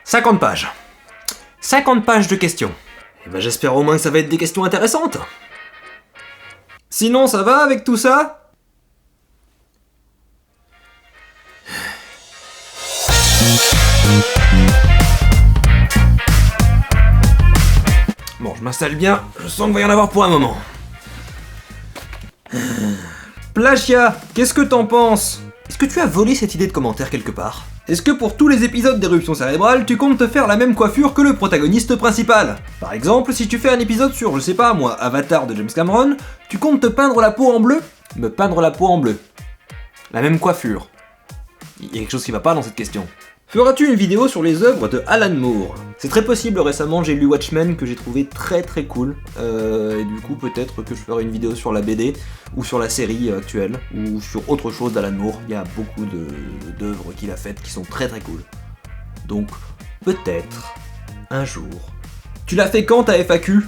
50 pages. 50 pages de questions. Et ben j'espère au moins que ça va être des questions intéressantes. Sinon, ça va avec tout ça ? Bon, je m'installe bien, je sens qu'il va y en avoir pour un moment. Plagiat, qu'est-ce que t'en penses ? Est-ce que tu as volé cette idée de commentaire quelque part ? Est-ce que pour tous les épisodes d'Éruption Cérébrale, tu comptes te faire la même coiffure que le protagoniste principal ? Par exemple, si tu fais un épisode sur, je sais pas moi, Avatar de James Cameron, tu comptes te peindre la peau en bleu ? Me peindre la peau en bleu. La même coiffure. Il y a quelque chose qui va pas dans cette question. Feras-tu une vidéo sur les œuvres de Alan Moore ? C'est très possible, récemment j'ai lu Watchmen que j'ai trouvé très très cool, et du coup peut-être que je ferai une vidéo sur la BD, ou sur la série actuelle, ou sur autre chose d'Alan Moore. Il y a beaucoup d'œuvres qu'il a faites qui sont très très cool. Donc peut-être, un jour. Tu l'as fait quand ta FAQ ?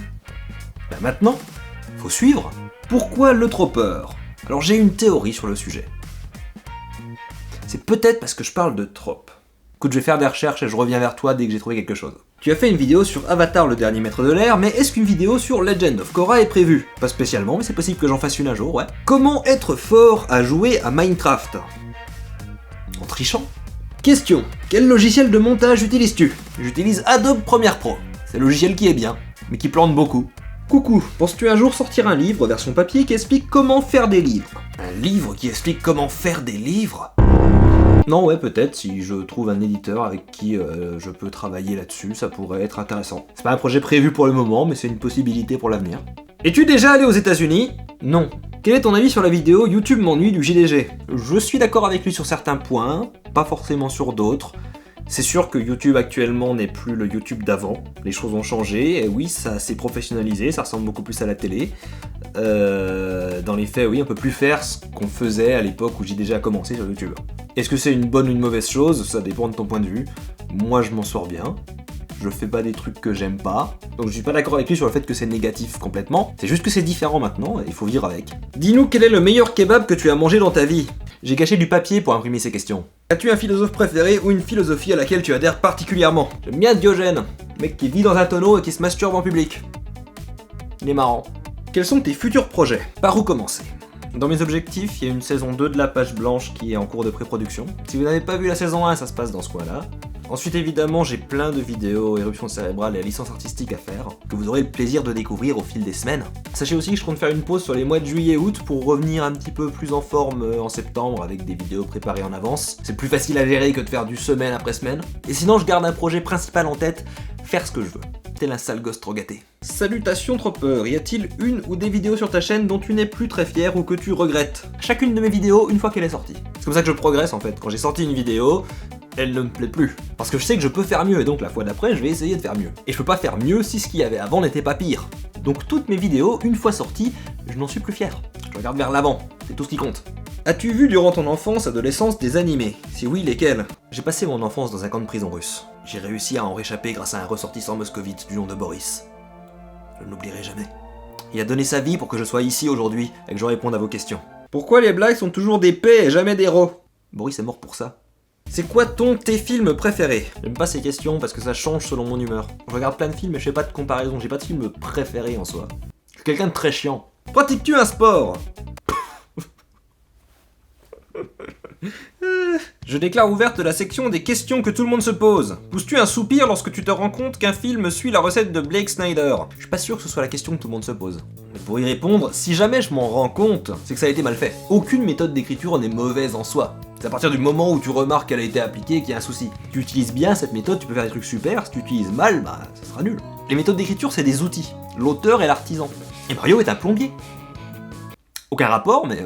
Ben maintenant, faut suivre. Pourquoi le tropeur ? Alors j'ai une théorie sur le sujet. C'est peut-être parce que je parle de trope. Écoute, je vais faire des recherches et je reviens vers toi dès que j'ai trouvé quelque chose. Tu as fait une vidéo sur Avatar, le dernier maître de l'air, mais est-ce qu'une vidéo sur Legend of Korra est prévue ? Pas spécialement, mais c'est possible que j'en fasse une un jour, ouais. Comment être fort à jouer à Minecraft ? En trichant ? Question. Quel logiciel de montage utilises-tu ? J'utilise Adobe Premiere Pro. C'est le logiciel qui est bien, mais qui plante beaucoup. Coucou, penses-tu un jour sortir un livre version papier qui explique comment faire des livres ? Un livre qui explique comment faire des livres ? Non, ouais, peut-être, si je trouve un éditeur avec qui je peux travailler là-dessus, ça pourrait être intéressant. C'est pas un projet prévu pour le moment, mais c'est une possibilité pour l'avenir. Es-tu déjà allé aux États-Unis ? Non. Quel est ton avis sur la vidéo YouTube m'ennuie du JDG ? Je suis d'accord avec lui sur certains points, pas forcément sur d'autres. C'est sûr que YouTube actuellement n'est plus le YouTube d'avant, les choses ont changé, et oui, ça s'est professionnalisé, ça ressemble beaucoup plus à la télé. Dans les faits, oui, on peut plus faire ce qu'on faisait à l'époque où JDG a commencé sur YouTube. Est-ce que c'est une bonne ou une mauvaise chose ? Ça dépend de ton point de vue. Moi, je m'en sors bien. Je fais pas des trucs que j'aime pas. Donc je suis pas d'accord avec lui sur le fait que c'est négatif complètement. C'est juste que c'est différent maintenant, et il faut vivre avec. Dis-nous quel est le meilleur kebab que tu as mangé dans ta vie ? J'ai caché du papier pour imprimer ces questions. As-tu un philosophe préféré ou une philosophie à laquelle tu adhères particulièrement ? J'aime bien Diogène, mec qui vit dans un tonneau et qui se masturbe en public. Il est marrant. Quels sont tes futurs projets ? Par où commencer ? Dans mes objectifs, il y a une saison 2 de La Page Blanche qui est en cours de pré-production. Si vous n'avez pas vu la saison 1, ça se passe dans ce coin-là. Ensuite, évidemment, j'ai plein de vidéos Éruption Cérébrale et licence artistique à faire, que vous aurez le plaisir de découvrir au fil des semaines. Sachez aussi que je compte faire une pause sur les mois de juillet et août pour revenir un petit peu plus en forme en septembre avec des vidéos préparées en avance. C'est plus facile à gérer que de faire du semaine après semaine. Et sinon, je garde un projet principal en tête, faire ce que je veux. Tel un sale gosse trop gâté. Salutations Tropper, y a-t-il une ou des vidéos sur ta chaîne dont tu n'es plus très fier ou que tu regrettes ? Chacune de mes vidéos, une fois qu'elle est sortie. C'est comme ça que je progresse en fait. Quand j'ai sorti une vidéo, elle ne me plaît plus. Parce que je sais que je peux faire mieux et donc la fois d'après, je vais essayer de faire mieux. Et je peux pas faire mieux si ce qu'il y avait avant n'était pas pire. Donc toutes mes vidéos, une fois sorties, je n'en suis plus fier. Je regarde vers l'avant, c'est tout ce qui compte. As-tu vu durant ton enfance, adolescence, des animés ? Si oui, lesquels ? J'ai passé mon enfance dans un camp de prison russe. J'ai réussi à en réchapper grâce à un ressortissant moscovite du nom de Boris. Je ne l'oublierai jamais. Il a donné sa vie pour que je sois ici aujourd'hui et que je réponde à vos questions. Pourquoi les blagues sont toujours des P et jamais des RO ? Boris est mort pour ça. C'est quoi tes films préférés ? J'aime pas ces questions parce que ça change selon mon humeur. Je regarde plein de films mais je fais pas de comparaison, j'ai pas de film préféré en soi. Je suis quelqu'un de très chiant. Pratiques-tu un sport ? Je déclare ouverte la section des questions que tout le monde se pose. Pousses-tu un soupir lorsque tu te rends compte qu'un film suit la recette de Blake Snyder ? Je suis pas sûr que ce soit la question que tout le monde se pose. Mais pour y répondre, si jamais je m'en rends compte, c'est que ça a été mal fait. Aucune méthode d'écriture n'est mauvaise en soi. C'est à partir du moment où tu remarques qu'elle a été appliquée qu'il y a un souci. Si tu utilises bien cette méthode, tu peux faire des trucs super. Si tu utilises mal, bah ça sera nul. Les méthodes d'écriture, c'est des outils. L'auteur est l'artisan. Et Mario est un plombier. Aucun rapport, mais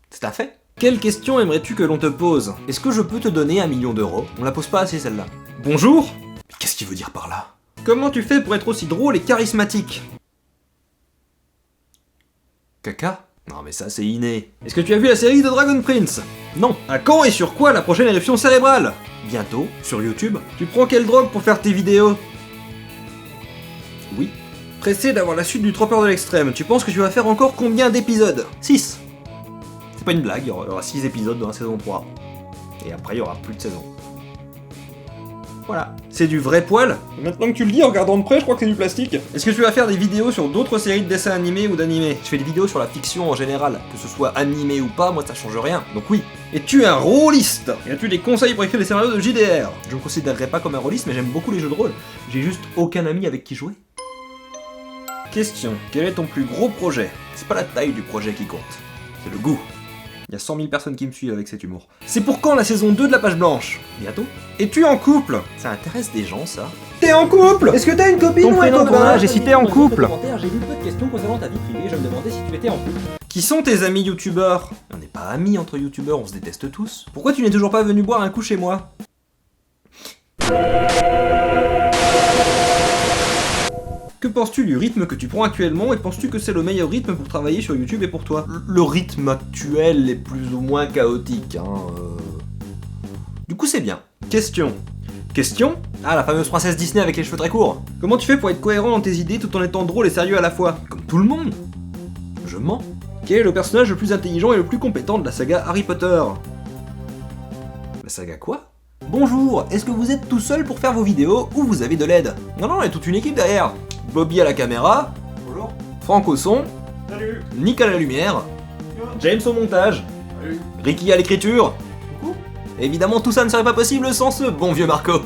c'est un fait. Quelle question aimerais-tu que l'on te pose ? Est-ce que je peux te donner 1 million d'euros ? On la pose pas assez celle-là. Bonjour ? Mais qu'est-ce qu'il veut dire par là ? Comment tu fais pour être aussi drôle et charismatique ? Caca ? Non mais ça c'est inné. Est-ce que tu as vu la série de Dragon Prince ? Non. À quand et sur quoi la prochaine éruption cérébrale ? Bientôt, sur YouTube. Tu prends quelle drogue pour faire tes vidéos ? Oui. Pressé d'avoir la suite du Tropper de l'extrême, tu penses que tu vas faire encore combien d'épisodes ? 6. C'est pas une blague, il y aura 6 épisodes dans la saison 3. Et après il y aura plus de saison. Voilà. C'est du vrai poil? Maintenant que tu le dis en regardant de près, je crois que c'est du plastique. Est-ce que tu vas faire des vidéos sur d'autres séries de dessins animés ou d'animés? Je fais des vidéos sur la fiction en général, que ce soit animé ou pas, moi ça change rien, donc oui. Es-tu un rôliste? Et as-tu des conseils pour écrire des scénarios de JDR? Je me considérerais pas comme un rôliste, mais j'aime beaucoup les jeux de rôle. J'ai juste aucun ami avec qui jouer. Question. Quel est ton plus gros projet? C'est pas la taille du projet qui compte, c'est le goût. Il y a 100 000 personnes qui me suivent avec cet humour. C'est pour quand la saison 2 de la page blanche? Bientôt. Es-tu en couple? Ça intéresse des gens, ça. T'es en couple? Est-ce que t'as une copine? Ton prénom, ton âge et si t'es en couple? J'ai vu peu de questions concernant ta vie privée, je me demandais si tu étais en couple. Qui sont tes amis youtubeurs? On n'est pas amis entre youtubeurs, on se déteste tous. Pourquoi tu n'es toujours pas venu boire un coup chez moi? Que penses-tu du rythme que tu prends actuellement et penses-tu que c'est le meilleur rythme pour travailler sur YouTube et pour toi? Le rythme actuel est plus ou moins chaotique, Du coup c'est bien. Question. Question? Ah, la fameuse princesse Disney avec les cheveux très courts. Comment tu fais pour être cohérent dans tes idées tout en étant drôle et sérieux à la fois? Comme tout le monde. Je mens. Quel est le personnage le plus intelligent et le plus compétent de la saga Harry Potter? La saga quoi? Bonjour, est-ce que vous êtes tout seul pour faire vos vidéos ou vous avez de l'aide? Non, il y a toute une équipe derrière. Bobby à la caméra. Bonjour. Franck au son. Salut. Nick à la lumière. James au montage. Salut. Ricky à l'écriture. Coucou. Évidemment, tout ça ne serait pas possible sans ce bon vieux Marco.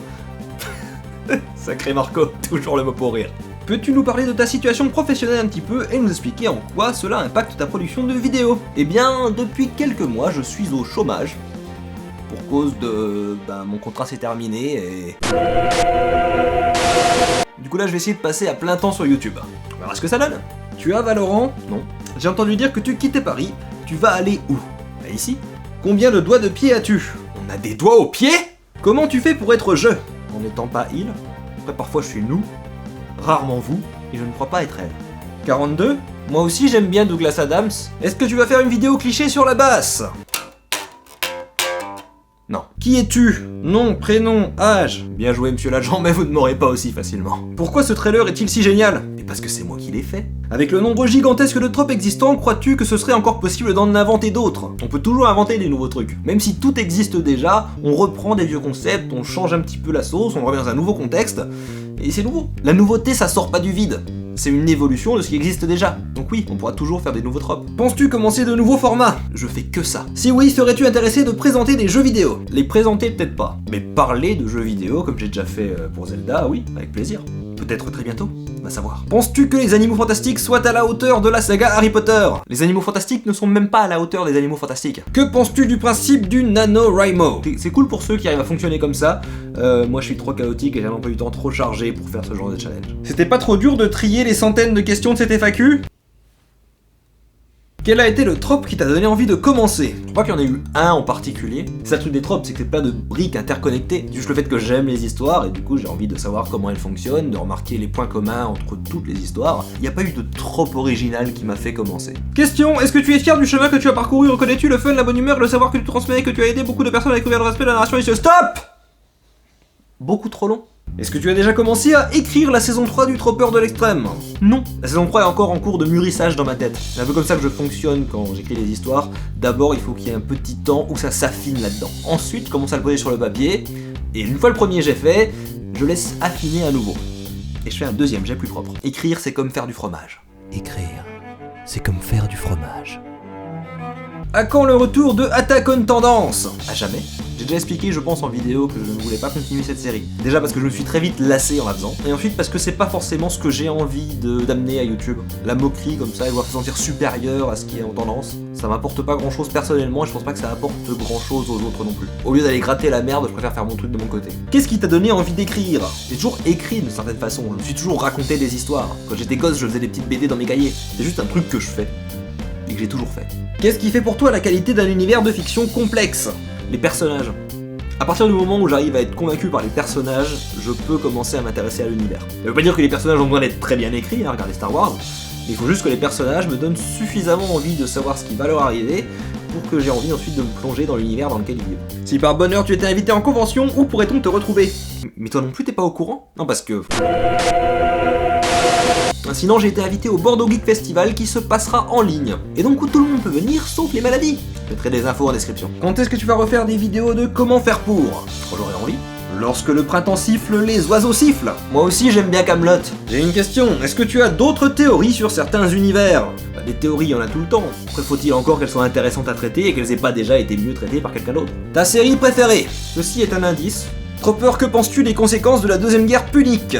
Sacré Marco, toujours le mot pour rire. Peux-tu nous parler de ta situation professionnelle un petit peu et nous expliquer en quoi cela impacte ta production de vidéos? Eh bien, depuis quelques mois, je suis au chômage. Pour cause de... mon contrat s'est terminé et... Du coup là, je vais essayer de passer à plein temps sur YouTube. On verra ce que ça donne. Tu as Valorant? Non. J'ai entendu dire que tu quittais Paris. Tu vas aller où? Bah ici. Combien de doigts de pied as-tu? On a des doigts aux pieds? Comment tu fais pour être je? En n'étant pas il. Après parfois je suis nous. Rarement vous. Et je ne crois pas être elle. 42? Moi aussi j'aime bien Douglas Adams. Est-ce que tu vas faire une vidéo cliché sur la basse? Non. Qui es-tu? Nom, prénom, âge. Bien joué monsieur l'agent, mais vous ne m'aurez pas aussi facilement. Pourquoi ce trailer est-il si génial? Et parce que c'est moi qui l'ai fait. Avec le nombre gigantesque de tropes existants, crois-tu que ce serait encore possible d'en inventer d'autres? On peut toujours inventer des nouveaux trucs. Même si tout existe déjà, on reprend des vieux concepts, on change un petit peu la sauce, on revient dans un nouveau contexte, et c'est nouveau. La nouveauté, ça sort pas du vide. C'est une évolution de ce qui existe déjà. Donc oui, on pourra toujours faire des nouveaux tropes. Penses-tu commencer de nouveaux formats? Je fais que ça. Si oui, serais-tu intéressé de présenter des jeux vidéo? Les présenter peut-être pas, mais parler de jeux vidéo comme j'ai déjà fait pour Zelda, oui, avec plaisir. Peut-être très bientôt, va savoir. Penses-tu que les animaux fantastiques soient à la hauteur de la saga Harry Potter? Les animaux fantastiques ne sont même pas à la hauteur des animaux fantastiques. Que penses-tu du principe du NaNoWriMo? C'est cool pour ceux qui arrivent à fonctionner comme ça. Moi je suis trop chaotique et j'ai un emploi du temps trop chargé pour faire ce genre de challenge. C'était pas trop dur de trier les centaines de questions de cette FAQ? Quel a été le trope qui t'a donné envie de commencer? Je crois qu'il y en a eu un en particulier. C'est ça le truc des tropes, c'est que c'est plein de briques interconnectées. Juste le fait que j'aime les histoires et du coup j'ai envie de savoir comment elles fonctionnent, de remarquer les points communs entre toutes les histoires. Il n'y a pas eu de trope original qui m'a fait commencer. Question, est-ce que tu es fier du chemin que tu as parcouru? Reconnais-tu le fun, la bonne humeur, le savoir que tu transmets et que tu as aidé beaucoup de personnes à découvrir le respect de la narration ici? Stop! Beaucoup trop long. Est-ce que tu as déjà commencé à écrire la saison 3 du Tropeur de l'extrême? Non. La saison 3 est encore en cours de mûrissage dans ma tête. C'est un peu comme ça que je fonctionne quand j'écris les histoires. D'abord, il faut qu'il y ait un petit temps où ça s'affine là-dedans. Ensuite, je commence à le poser sur le papier. Et une fois le premier jet fait, je laisse affiner à nouveau. Et je fais un deuxième jet plus propre. Écrire, c'est comme faire du fromage. Écrire, c'est comme faire du fromage. À quand le retour de Attack on Tendance? À jamais. J'ai déjà expliqué, je pense, en vidéo que je ne voulais pas continuer cette série. Déjà parce que je me suis très vite lassé en la faisant, et ensuite parce que c'est pas forcément ce que j'ai envie d'amener à YouTube. La moquerie comme ça, et voir se sentir supérieur à ce qui est en tendance, ça m'apporte pas grand chose personnellement, et je pense pas que ça apporte grand chose aux autres non plus. Au lieu d'aller gratter la merde, je préfère faire mon truc de mon côté. Qu'est-ce qui t'a donné envie d'écrire? J'ai toujours écrit d'une certaine façon, je me suis toujours raconté des histoires. Quand j'étais gosse, je faisais des petites BD dans mes cahiers. C'est juste un truc que je fais. Et que j'ai toujours fait. Qu'est-ce qui fait pour toi la qualité d'un univers de fiction complexe? Les personnages. À partir du moment où j'arrive à être convaincu par les personnages, je peux commencer à m'intéresser à l'univers. Ça veut pas dire que les personnages ont besoin d'être très bien écrits, regardez Star Wars, mais il faut juste que les personnages me donnent suffisamment envie de savoir ce qui va leur arriver pour que j'ai envie ensuite de me plonger dans l'univers dans lequel ils vivent. Si par bonheur tu étais invité en convention, où pourrait-on te retrouver? Mais toi non plus t'es pas au courant? Non parce que... Sinon j'ai été invité au Bordeaux Geek Festival qui se passera en ligne. Et donc où tout le monde peut venir sauf les maladies. Je mettrai des infos en description. Quand est-ce que tu vas refaire des vidéos de comment faire pour? Quand j'aurai envie. Lorsque le printemps siffle, les oiseaux sifflent. Moi aussi j'aime bien Kaamelott. J'ai une question, est-ce que tu as d'autres théories sur certains univers? Des théories, il y en a tout le temps. Après faut-il encore qu'elles soient intéressantes à traiter et qu'elles aient pas déjà été mieux traitées par quelqu'un d'autre. Ta série préférée? Ceci est un indice. Tropper, que penses-tu des conséquences de la deuxième guerre punique?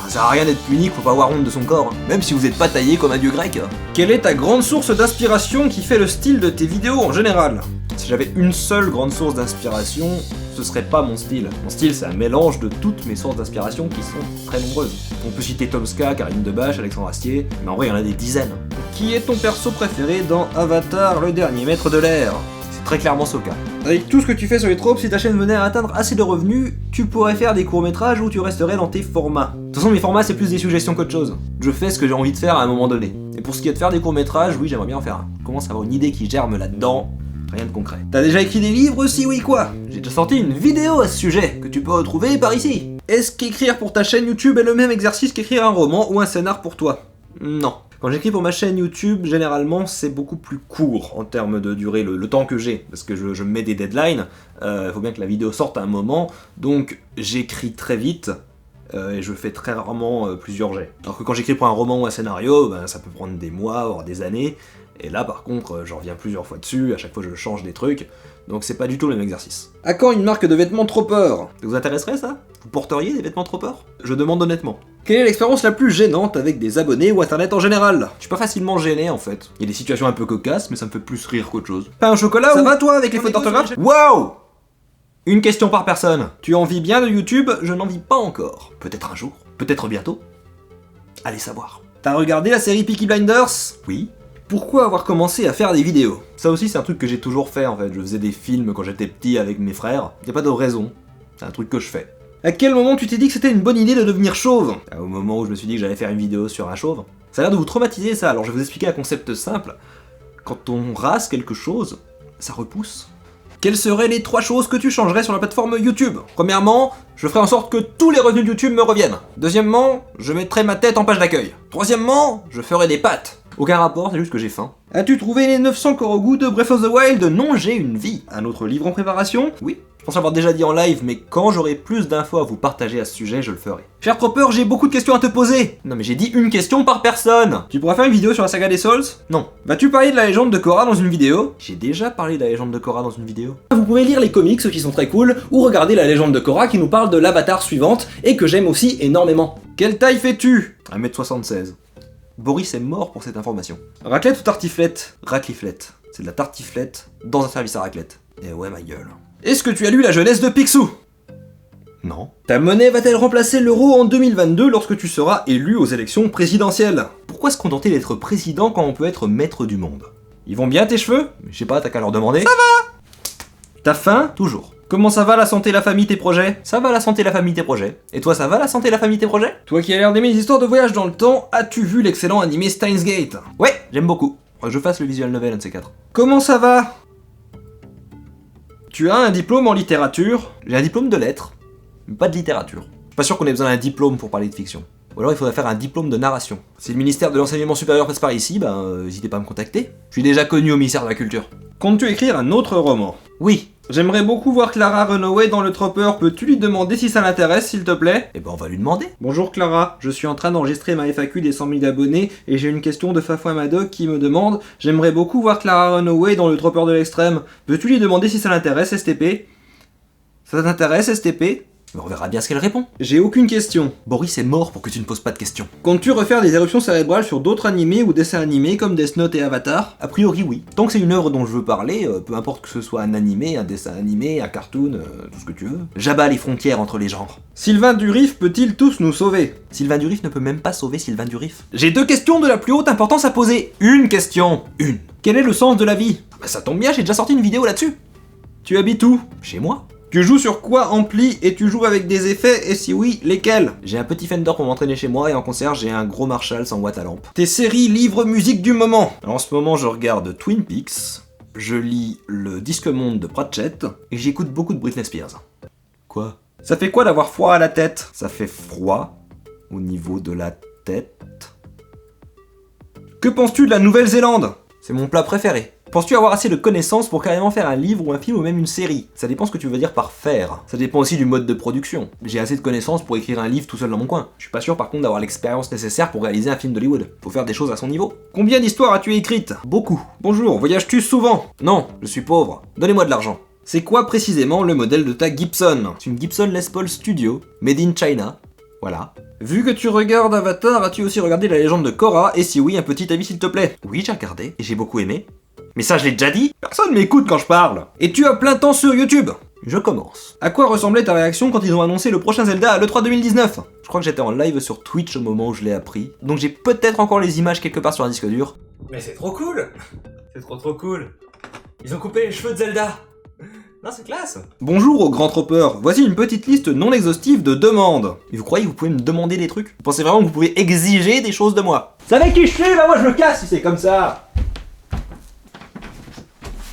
Ça sert à rien d'être punique, faut pas avoir honte de son corps, même si vous êtes pas taillé comme un dieu grec. Quelle est ta grande source d'inspiration qui fait le style de tes vidéos en général? Si j'avais une seule grande source d'inspiration, ce serait pas mon style. Mon style, c'est un mélange de toutes mes sources d'inspiration qui sont très nombreuses. On peut citer Tomska, Karine Debache, Alexandre Astier, mais en vrai, il y en a des dizaines. Qui est ton perso préféré dans Avatar, le dernier maître de l'air? C'est très clairement Sokka. Avec tout ce que tu fais sur les tropes, si ta chaîne venait à atteindre assez de revenus, tu pourrais faire des courts-métrages où tu resterais dans tes formats. De toute façon, mes formats, c'est plus des suggestions qu'autre chose. Je fais ce que j'ai envie de faire à un moment donné. Et pour ce qui est de faire des courts-métrages, oui, j'aimerais bien en faire un. Je commence à avoir une idée qui germe là-dedans. Rien de concret. T'as déjà écrit des livres? Si oui, quoi? J'ai déjà sorti une vidéo à ce sujet, que tu peux retrouver par ici. Est-ce qu'écrire pour ta chaîne YouTube est le même exercice qu'écrire un roman ou un scénar pour toi? Non. Quand j'écris pour ma chaîne YouTube, généralement, c'est beaucoup plus court en termes de durée, le temps que j'ai, parce que je me mets des deadlines, il faut bien que la vidéo sorte à un moment, donc j'écris très vite, et je fais très rarement plusieurs jets. Alors que quand j'écris pour un roman ou un scénario, ben, ça peut prendre des mois, voire des années, et là par contre, j'en reviens plusieurs fois dessus, à chaque fois je change des trucs, donc c'est pas du tout le même exercice. À quand une marque de vêtements Tropper? Ça vous intéresserait ça? Vous porteriez des vêtements Tropper? Je demande honnêtement. Quelle est l'expérience la plus gênante avec des abonnés ou internet en général? Je suis pas facilement gêné en fait. Il y a des situations un peu cocasses, mais ça me fait plus rire qu'autre chose. Pas un chocolat? Ça va toi avec les fautes d'orthographe? Waouh! Une question par personne. Tu en vis bien de YouTube? Je n'en vis pas encore. Peut-être un jour, peut-être bientôt. Allez savoir. T'as regardé la série Peaky Blinders? Oui. Pourquoi avoir commencé à faire des vidéos? Ça aussi c'est un truc que j'ai toujours fait en fait, je faisais des films quand j'étais petit avec mes frères, y a pas de raison, c'est un truc que je fais. À quel moment tu t'es dit que c'était une bonne idée de devenir chauve? Au moment où je me suis dit que j'allais faire une vidéo sur un chauve. Ça a l'air de vous traumatiser ça, alors je vais vous expliquer un concept simple. Quand on rase quelque chose, ça repousse. Quelles seraient les 3 choses que tu changerais sur la plateforme YouTube? Premièrement, je ferai en sorte que tous les revenus de YouTube me reviennent. Deuxièmement, je mettrai ma tête en page d'accueil. Troisièmement, je ferai des pâtes. Aucun rapport, c'est juste que j'ai faim. As-tu trouvé les 900 Korogu de Breath of the Wild? Non, j'ai une vie. Un autre livre en préparation? Oui. Je pense l'avoir déjà dit en live, mais quand j'aurai plus d'infos à vous partager à ce sujet, je le ferai. Cher Tropper, j'ai beaucoup de questions à te poser. Non mais j'ai dit une question par personne. Tu pourras faire une vidéo sur la saga des Souls? Non. Vas-tu parler de la légende de Korra dans une vidéo? J'ai déjà parlé de la légende de Korra dans une vidéo. Vous pouvez lire les comics qui sont très cool, ou regarder la légende de Korra qui nous parle de l'avatar suivante, et que j'aime aussi énormément. Quelle taille fais-tu? 1m76. Boris est mort pour cette information. Raclette ou tartiflette? Racliflette. C'est de la tartiflette dans un service à raclette. Et ouais, ma gueule. Est-ce que tu as lu la jeunesse de Picsou? Non. Ta monnaie va-t-elle remplacer l'euro en 2022 lorsque tu seras élu aux élections présidentielles? Pourquoi se contenter d'être président quand on peut être maître du monde? Ils vont bien tes cheveux? Je sais pas, t'as qu'à leur demander. Ça va! T'as faim? Toujours. Comment ça va la santé, la famille, tes projets? Ça va la santé, la famille, tes projets. Et toi, ça va la santé, la famille, tes projets? Toi qui as l'air d'aimer les histoires de voyage dans le temps, as-tu vu l'excellent animé Steins Gate? Ouais, j'aime beaucoup. Faudrait que je fasse le visual novel, un de ces 4. Comment ça va? Tu as un diplôme en littérature? J'ai un diplôme de lettres, mais pas de littérature. Je suis pas sûr qu'on ait besoin d'un diplôme pour parler de fiction. Ou alors il faudrait faire un diplôme de narration. Si le ministère de l'enseignement supérieur passe par ici, n'hésitez pas à me contacter. Je suis déjà connu au ministère de la Culture. Comptes-tu écrire un autre roman? Oui. J'aimerais beaucoup voir Clara Runaway dans le Tropper. Peux-tu lui demander si ça l'intéresse, s'il te plaît? Eh ben on va lui demander. Bonjour Clara, je suis en train d'enregistrer ma FAQ des 100 000 abonnés et j'ai une question de Fafouin Madoc qui me demande: j'aimerais beaucoup voir Clara Runaway dans le Tropper de l'extrême. Peux-tu lui demander si ça l'intéresse, STP? Ça t'intéresse, STP? Mais on verra bien ce qu'elle répond. J'ai aucune question. Boris est mort pour que tu ne poses pas de questions. Comptes-tu refaire des éruptions cérébrales sur d'autres animés ou dessins animés comme Death Note et Avatar? A priori oui. Tant que c'est une œuvre dont je veux parler, peu importe que ce soit un animé, un dessin animé, un cartoon, tout ce que tu veux. J'abats les frontières entre les genres. Sylvain Durif peut-il tous nous sauver? Sylvain Durif ne peut même pas sauver Sylvain Durif. J'ai 2 questions de la plus haute importance à poser. Une question. Une. Quel est le sens de la vie? Bah ça tombe bien, j'ai déjà sorti une vidéo là-dessus. Tu habites où? Chez moi. Tu joues sur quoi ampli et tu joues avec des effets et si oui, lesquels? J'ai un petit Fender pour m'entraîner chez moi et en concert j'ai un gros Marshall 100 watts à lampe. Tes séries, livres, musique du moment? Alors, en ce moment je regarde Twin Peaks, je lis le Disque Monde de Pratchett et j'écoute beaucoup de Britney Spears. Quoi? Ça fait quoi d'avoir froid à la tête? Ça fait froid au niveau de la tête. Que penses-tu de la Nouvelle-Zélande? C'est mon plat préféré. Penses-tu avoir assez de connaissances pour carrément faire un livre ou un film ou même une série? Ça dépend ce que tu veux dire par faire. Ça dépend aussi du mode de production. J'ai assez de connaissances pour écrire un livre tout seul dans mon coin. Je suis pas sûr par contre d'avoir l'expérience nécessaire pour réaliser un film d'Hollywood. Faut faire des choses à son niveau. Combien d'histoires as-tu écrites? Beaucoup. Bonjour, voyages-tu souvent? Non, je suis pauvre. Donnez-moi de l'argent. C'est quoi précisément le modèle de ta Gibson? C'est une Gibson Les Paul Studio, made in China. Voilà. Vu que tu regardes Avatar, as-tu aussi regardé la légende de Korra? Et si oui, un petit avis s'il te plaît. Oui, j'ai regardé, et j'ai beaucoup aimé. Mais ça, je l'ai déjà dit. Personne m'écoute quand je parle. Et tu as plein temps sur YouTube. Je commence. À quoi ressemblait ta réaction quand ils ont annoncé le prochain Zelda à l'E3 2019? Je crois que j'étais en live sur Twitch au moment où je l'ai appris. Donc j'ai peut-être encore les images quelque part sur un disque dur. Mais c'est trop cool. C'est trop cool. Ils ont coupé les cheveux de Zelda. Non, c'est classe. Bonjour au grand tropper, voici une petite liste non exhaustive de demandes. Et vous croyez que vous pouvez me demander des trucs? Vous pensez vraiment que vous pouvez exiger des choses de moi? Vous savez qui je suis? Bah moi je me casse si c'est comme ça.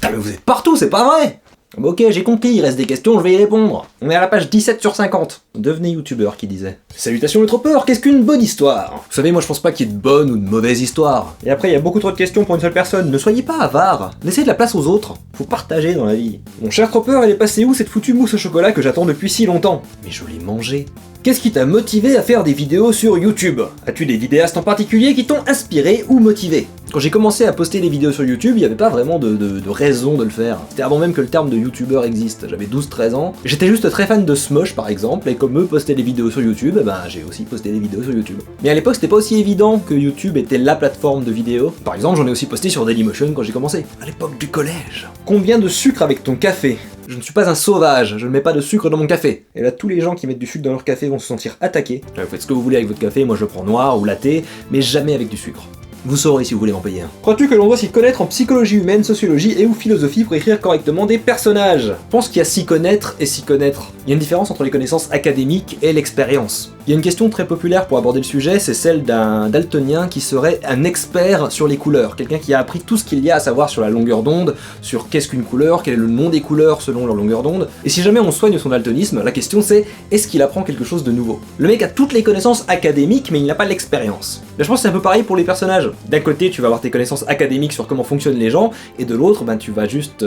Ah mais vous êtes partout, c'est pas vrai. Ok, j'ai compris, il reste des questions, je vais y répondre. On est à la page 17 sur 50. Devenez youtubeur, qui disait. Salutations le tropper, qu'est-ce qu'une bonne histoire? Vous savez, moi je pense pas qu'il y ait de bonne ou de mauvaise histoire. Et après, il y a beaucoup trop de questions pour une seule personne. Ne soyez pas avare. Laissez de la place aux autres. Faut partager dans la vie. Mon cher tropper, elle est passée où cette foutue mousse au chocolat que j'attends depuis si longtemps? Mais je l'ai mangée. Qu'est-ce qui t'a motivé à faire des vidéos sur YouTube? As-tu des vidéastes en particulier qui t'ont inspiré ou motivé? Quand j'ai commencé à poster des vidéos sur YouTube, il n'y avait pas vraiment de raison de le faire. C'était avant même que le terme de youtubeur existe. J'avais 12-13 ans. J'étais juste très fan de Smosh par exemple, et comme eux postaient des vidéos sur YouTube, ben j'ai aussi posté des vidéos sur YouTube. Mais à l'époque, c'était pas aussi évident que YouTube était la plateforme de vidéos. Par exemple, j'en ai aussi posté sur Dailymotion quand j'ai commencé. À l'époque du collège. Combien de sucre avec ton café? Je ne suis pas un sauvage, je ne mets pas de sucre dans mon café. Et là, tous les gens qui mettent du sucre dans leur café vont se sentir attaqués. Vous faites ce que vous voulez avec votre café, moi je prends noir ou latte, mais jamais avec du sucre. Vous saurez si vous voulez m'en payer un. Crois-tu que l'on doit s'y connaître en psychologie humaine, sociologie et ou philosophie pour écrire correctement des personnages? Je pense qu'il y a s'y connaître et s'y connaître. Il y a une différence entre les connaissances académiques et l'expérience. Il y a une question très populaire pour aborder le sujet, c'est celle d'un daltonien qui serait un expert sur les couleurs. Quelqu'un qui a appris tout ce qu'il y a à savoir sur la longueur d'onde, sur qu'est-ce qu'une couleur, quel est le nom des couleurs selon leur longueur d'onde. Et si jamais on soigne son daltonisme, la question c'est, est-ce qu'il apprend quelque chose de nouveau? Le mec a toutes les connaissances académiques, mais il n'a pas l'expérience. Là je pense que c'est un peu pareil pour les personnages. D'un côté, tu vas avoir tes connaissances académiques sur comment fonctionnent les gens, et de l'autre, ben, tu vas juste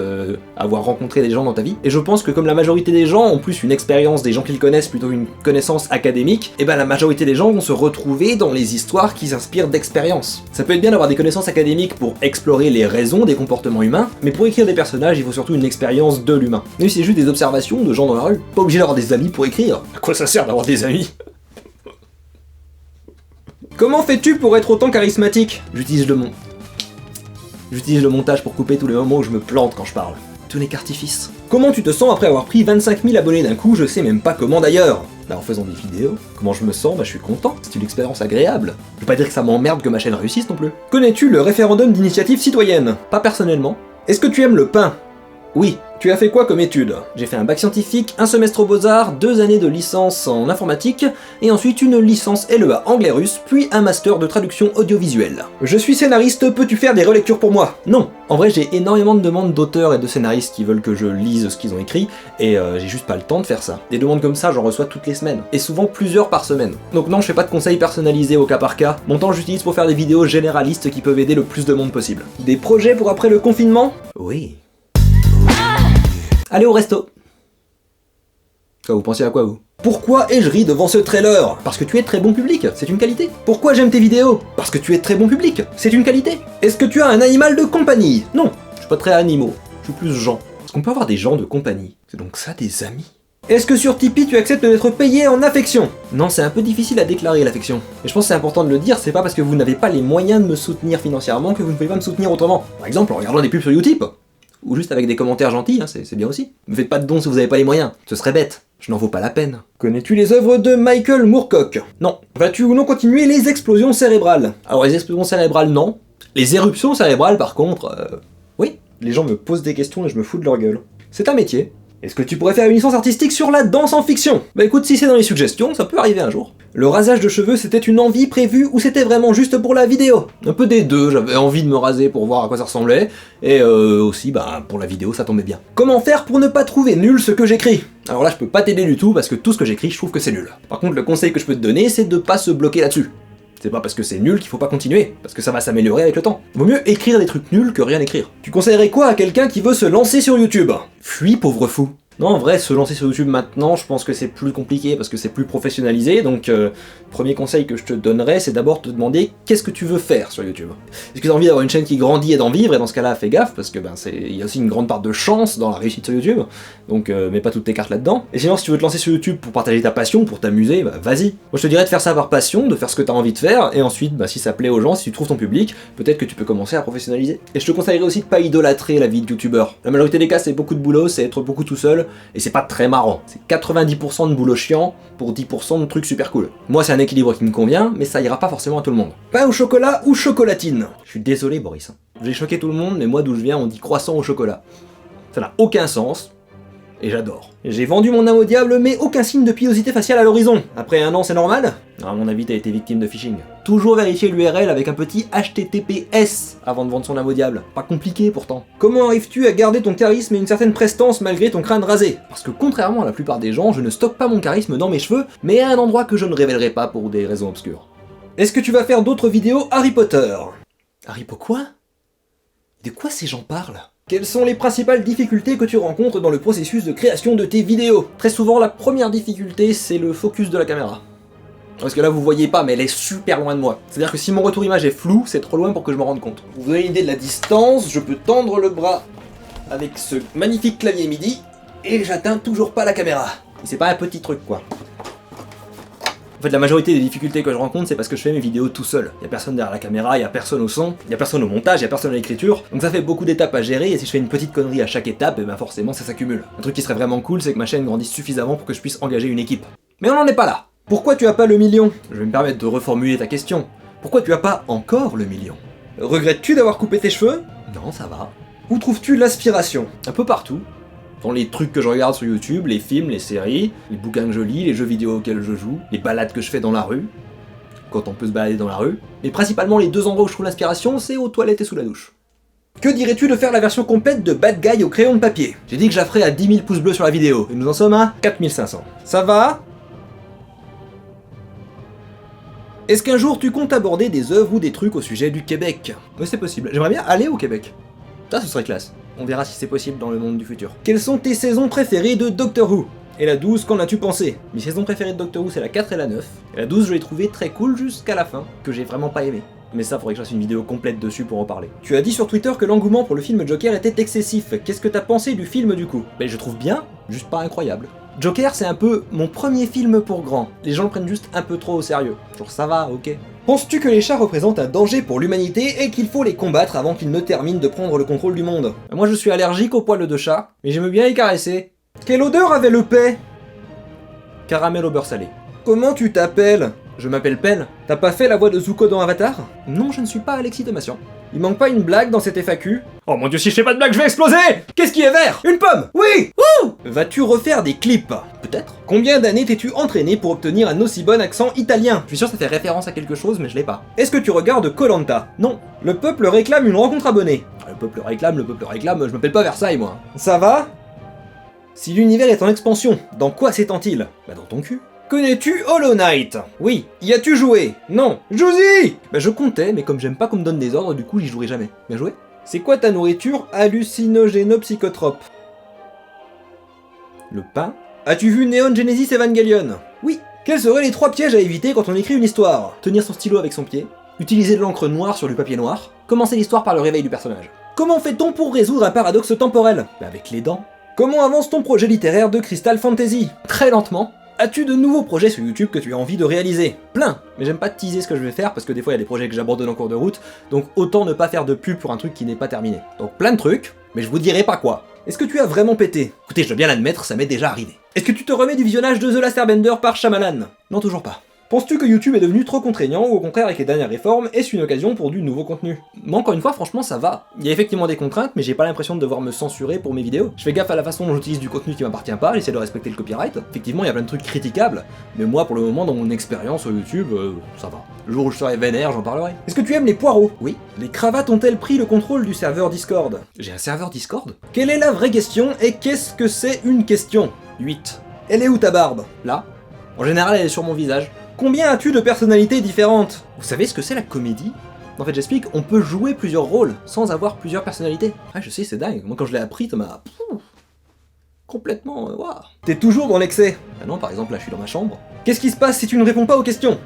avoir rencontré des gens dans ta vie. Et je pense que comme la majorité des gens ont plus une expérience des gens qu'ils connaissent plutôt qu'une connaissance académique, et ben la majorité des gens vont se retrouver dans les histoires qui s'inspirent d'expériences. Ça peut être bien d'avoir des connaissances académiques pour explorer les raisons des comportements humains, mais pour écrire des personnages, il faut surtout une expérience de l'humain. Mais c'est juste des observations de gens dans la rue, pas obligé d'avoir des amis pour écrire. À quoi ça sert d'avoir des amis? Comment fais-tu pour être autant charismatique? J'utilise le montage pour couper tous les moments où je me plante quand je parle. Tout n'est qu'artifice. Comment tu te sens après avoir pris 25 000 abonnés d'un coup? Je sais même pas comment d'ailleurs. Bah en faisant des vidéos. Comment je me sens? Bah je suis content, c'est une expérience agréable. Je veux pas dire que ça m'emmerde que ma chaîne réussisse non plus. Connais-tu le référendum d'initiative citoyenne? Pas personnellement. Est-ce que tu aimes le pain? Oui. Tu as fait quoi comme études? J'ai fait un bac scientifique, un semestre aux Beaux-Arts, 2 années de licence en informatique, et ensuite une licence LEA anglais-russe, puis un master de traduction audiovisuelle. Je suis scénariste, peux-tu faire des relectures pour moi? Non. En vrai, j'ai énormément de demandes d'auteurs et de scénaristes qui veulent que je lise ce qu'ils ont écrit, et j'ai juste pas le temps de faire ça. Des demandes comme ça, j'en reçois toutes les semaines, et souvent plusieurs par semaine. Donc non, je fais pas de conseils personnalisés au cas par cas. Mon temps, j'utilise pour faire des vidéos généralistes qui peuvent aider le plus de monde possible. Des projets pour après le confinement? Oui. Allez au resto. Ça, vous pensiez à quoi, vous? Pourquoi ai-je ri devant ce trailer? Parce que tu es très bon public, c'est une qualité. Pourquoi j'aime tes vidéos? Parce que tu es très bon public, c'est une qualité. Est-ce que tu as un animal de compagnie? Non, je suis pas très animaux, je suis plus gens. Est-ce qu'on peut avoir des gens de compagnie? C'est donc ça des amis? Est-ce que sur Tipeee tu acceptes d'être payé en affection? Non, c'est un peu difficile à déclarer l'affection. Et je pense que c'est important de le dire, c'est pas parce que vous n'avez pas les moyens de me soutenir financièrement que vous ne pouvez pas me soutenir autrement. Par exemple en regardant des pubs sur Utip. Ou juste avec des commentaires gentils, hein, c'est bien aussi. Ne faites pas de dons si vous n'avez pas les moyens, ce serait bête. Je n'en vaux pas la peine. Connais-tu les œuvres de Michael Moorcock? Non. Vas-tu ou non continuer les explosions cérébrales? Alors les explosions cérébrales, non. Les éruptions cérébrales, par contre, oui. Les gens me posent des questions et je me fous de leur gueule. C'est un métier. Est-ce que tu pourrais faire une licence artistique sur la danse en fiction? Bah écoute, si c'est dans les suggestions, ça peut arriver un jour. Le rasage de cheveux, c'était une envie prévue ou c'était vraiment juste pour la vidéo? Un peu des deux, j'avais envie de me raser pour voir à quoi ça ressemblait, et aussi, bah, pour la vidéo, ça tombait bien. Comment faire pour ne pas trouver nul ce que j'écris? Alors là, je peux pas t'aider du tout, parce que tout ce que j'écris, je trouve que c'est nul. Par contre, le conseil que je peux te donner, c'est de pas se bloquer là-dessus. C'est pas parce que c'est nul qu'il faut pas continuer, parce que ça va s'améliorer avec le temps. Vaut mieux écrire des trucs nuls que rien écrire. Tu conseillerais quoi à quelqu'un qui veut se lancer sur YouTube? Fuis, pauvre fou. Non, en vrai, se lancer sur YouTube maintenant, je pense que c'est plus compliqué parce que c'est plus professionnalisé, donc premier conseil que je te donnerais, c'est d'abord te demander qu'est-ce que tu veux faire sur YouTube. Est-ce que tu as envie d'avoir une chaîne qui grandit et d'en vivre, et dans ce cas-là, fais gaffe, parce que il y a aussi une grande part de chance dans la réussite sur YouTube, donc mets pas toutes tes cartes là-dedans. Et sinon, si tu veux te lancer sur YouTube pour partager ta passion, pour t'amuser, bah vas-y. Moi je te dirais de faire ça par passion, de faire ce que tu as envie de faire, et ensuite, si ça plaît aux gens, si tu trouves ton public, peut-être que tu peux commencer à professionnaliser. Et je te conseillerais aussi de pas idolâtrer la vie de YouTubeur. La majorité des cas, c'est beaucoup de boulot, c'est être beaucoup tout seul, et c'est pas très marrant. C'est 90% de boulot chiant pour 10% de trucs super cool. Moi, c'est un équilibre qui me convient, mais ça ira pas forcément à tout le monde. Pain au chocolat ou chocolatine? Je suis désolé, Boris. J'ai choqué tout le monde, mais moi, d'où je viens, on dit croissant au chocolat. Ça n'a aucun sens. Et j'adore. J'ai vendu mon âme au diable, mais aucun signe de pilosité faciale à l'horizon. Après un an, c'est normal? À mon avis, t'as été victime de phishing. Toujours vérifier l'URL avec un petit HTTPS avant de vendre son âme au diable. Pas compliqué pourtant. Comment arrives-tu à garder ton charisme et une certaine prestance malgré ton crâne rasé? Parce que contrairement à la plupart des gens, je ne stocke pas mon charisme dans mes cheveux, mais à un endroit que je ne révélerai pas pour des raisons obscures. Est-ce que tu vas faire d'autres vidéos Harry Potter? Harry Potter quoi? De quoi ces gens parlent? Quelles sont les principales difficultés que tu rencontres dans le processus de création de tes vidéos? Très souvent, la première difficulté, c'est le focus de la caméra. Parce que là, vous voyez pas, mais elle est super loin de moi. C'est-à-dire que si mon retour image est flou, c'est trop loin pour que je m'en rende compte. Pour vous donner une idée de la distance, je peux tendre le bras avec ce magnifique clavier MIDI, et j'atteins toujours pas la caméra. Et c'est pas un petit truc, quoi. En fait, la majorité des difficultés que je rencontre, c'est parce que je fais mes vidéos tout seul. Y a personne derrière la caméra, y a personne au son, y a personne au montage, y a personne à l'écriture. Donc ça fait beaucoup d'étapes à gérer, et si je fais une petite connerie à chaque étape, et forcément ça s'accumule. Un truc qui serait vraiment cool, c'est que ma chaîne grandisse suffisamment pour que je puisse engager une équipe. Mais on n'en est pas là. Pourquoi tu as pas le million? Je vais me permettre de reformuler ta question. Pourquoi tu as pas encore le million? Regrettes-tu d'avoir coupé tes cheveux? Non, ça va. Où trouves-tu l'aspiration? Un peu partout. Dans les trucs que je regarde sur YouTube, les films, les séries, les bouquins que je lis, les jeux vidéo auxquels je joue, les balades que je fais dans la rue, quand on peut se balader dans la rue. Mais principalement les deux endroits où je trouve l'inspiration, c'est aux toilettes et sous la douche. Que dirais-tu de faire la version complète de Bad Guy au crayon de papier? J'ai dit que je la ferais à 10 000 pouces bleus sur la vidéo, et nous en sommes à 4500. Ça va? Est-ce qu'un jour tu comptes aborder des œuvres ou des trucs au sujet du Québec? Oui, c'est possible. J'aimerais bien aller au Québec. Ça, ce serait classe. On verra si c'est possible dans le monde du futur. Quelles sont tes saisons préférées de Doctor Who? Et la 12, qu'en as-tu pensé? Mes saisons préférées de Doctor Who, c'est la 4 et la 9. Et la 12, je l'ai trouvée très cool jusqu'à la fin, que j'ai vraiment pas aimé. Mais ça, faudrait que je fasse une vidéo complète dessus pour en parler. Tu as dit sur Twitter que l'engouement pour le film Joker était excessif. Qu'est-ce que t'as pensé du film du coup? Je trouve bien, juste pas incroyable. Joker, c'est un peu mon premier film pour grand. Les gens le prennent juste un peu trop au sérieux. Genre ça va, ok. Penses-tu que les chats représentent un danger pour l'humanité et qu'il faut les combattre avant qu'ils ne terminent de prendre le contrôle du monde? Moi je suis allergique aux poils de chat, mais j'aime bien les caresser. Quelle odeur avait le paix? Caramel au beurre salé. Comment tu t'appelles? Je m'appelle Pelle. T'as pas fait la voix de Zuko dans Avatar? Non, je ne suis pas Alexis Thomasian. Il manque pas une blague dans cette FAQ? Oh mon dieu, si je fais pas de blague, je vais exploser! Qu'est-ce qui est vert? Une pomme! Oui! Ouh! Vas-tu refaire des clips? Peut-être. Combien d'années t'es-tu entraîné pour obtenir un aussi bon accent italien? Je suis sûr que ça fait référence à quelque chose, mais je l'ai pas. Est-ce que tu regardes Koh-Lanta? Non. Le peuple réclame une rencontre abonnée. Le peuple réclame, je m'appelle pas Versailles, moi. Ça va? Si l'univers est en expansion, dans quoi s'étend-il? Dans ton cul. Connais-tu Hollow Knight? Oui. Y as-tu joué? Non. Josie! Je comptais, mais comme j'aime pas qu'on me donne des ordres, du coup j'y jouerai jamais. Bien joué? C'est quoi ta nourriture hallucinogéno-psychotrope? Le pain? As-tu vu Neon Genesis Evangelion? Oui. Quels seraient les 3 pièges à éviter quand on écrit une histoire? Tenir son stylo avec son pied, utiliser de l'encre noire sur du papier noir, commencer l'histoire par le réveil du personnage. Comment fait-on pour résoudre un paradoxe temporel? Avec les dents. Comment avance ton projet littéraire de Crystal Fantasy? Très lentement. As-tu de nouveaux projets sur YouTube que tu as envie de réaliser? Plein. Mais j'aime pas teaser ce que je vais faire parce que des fois il y a des projets que j'abandonne en cours de route, donc autant ne pas faire de pub pour un truc qui n'est pas terminé. Donc plein de trucs, mais je vous dirai pas quoi. Est-ce que tu as vraiment pété? Écoutez, je dois bien l'admettre, ça m'est déjà arrivé. Est-ce que tu te remets du visionnage de The Last Airbender par Shyamalan? Non, toujours pas. Penses-tu que YouTube est devenu trop contraignant ou au contraire avec les dernières réformes, est-ce une occasion pour du nouveau contenu? Moi encore une fois, franchement ça va. Il y a effectivement des contraintes, mais j'ai pas l'impression de devoir me censurer pour mes vidéos. Je fais gaffe à la façon dont j'utilise du contenu qui m'appartient pas, j'essaie de respecter le copyright. Effectivement, il y a plein de trucs critiquables, mais moi pour le moment dans mon expérience sur YouTube, ça va. Le jour où je serai vénère, j'en parlerai. Est-ce que tu aimes les poireaux? Oui. Les cravates ont-elles pris le contrôle du serveur Discord? J'ai un serveur Discord? Quelle est la vraie question et qu'est-ce que c'est une question? 8. Elle est où ta barbe? Là. En général elle est sur mon visage. Combien as-tu de personnalités différentes? Vous savez ce que c'est la comédie? En fait, j'explique, on peut jouer plusieurs rôles sans avoir plusieurs personnalités. Ah, je sais, c'est dingue. Moi, quand je l'ai appris, ça m'a... complètement... waouh. T'es toujours dans l'excès. Ah non, par exemple, là, je suis dans ma chambre. Qu'est-ce qui se passe si tu ne réponds pas aux questions?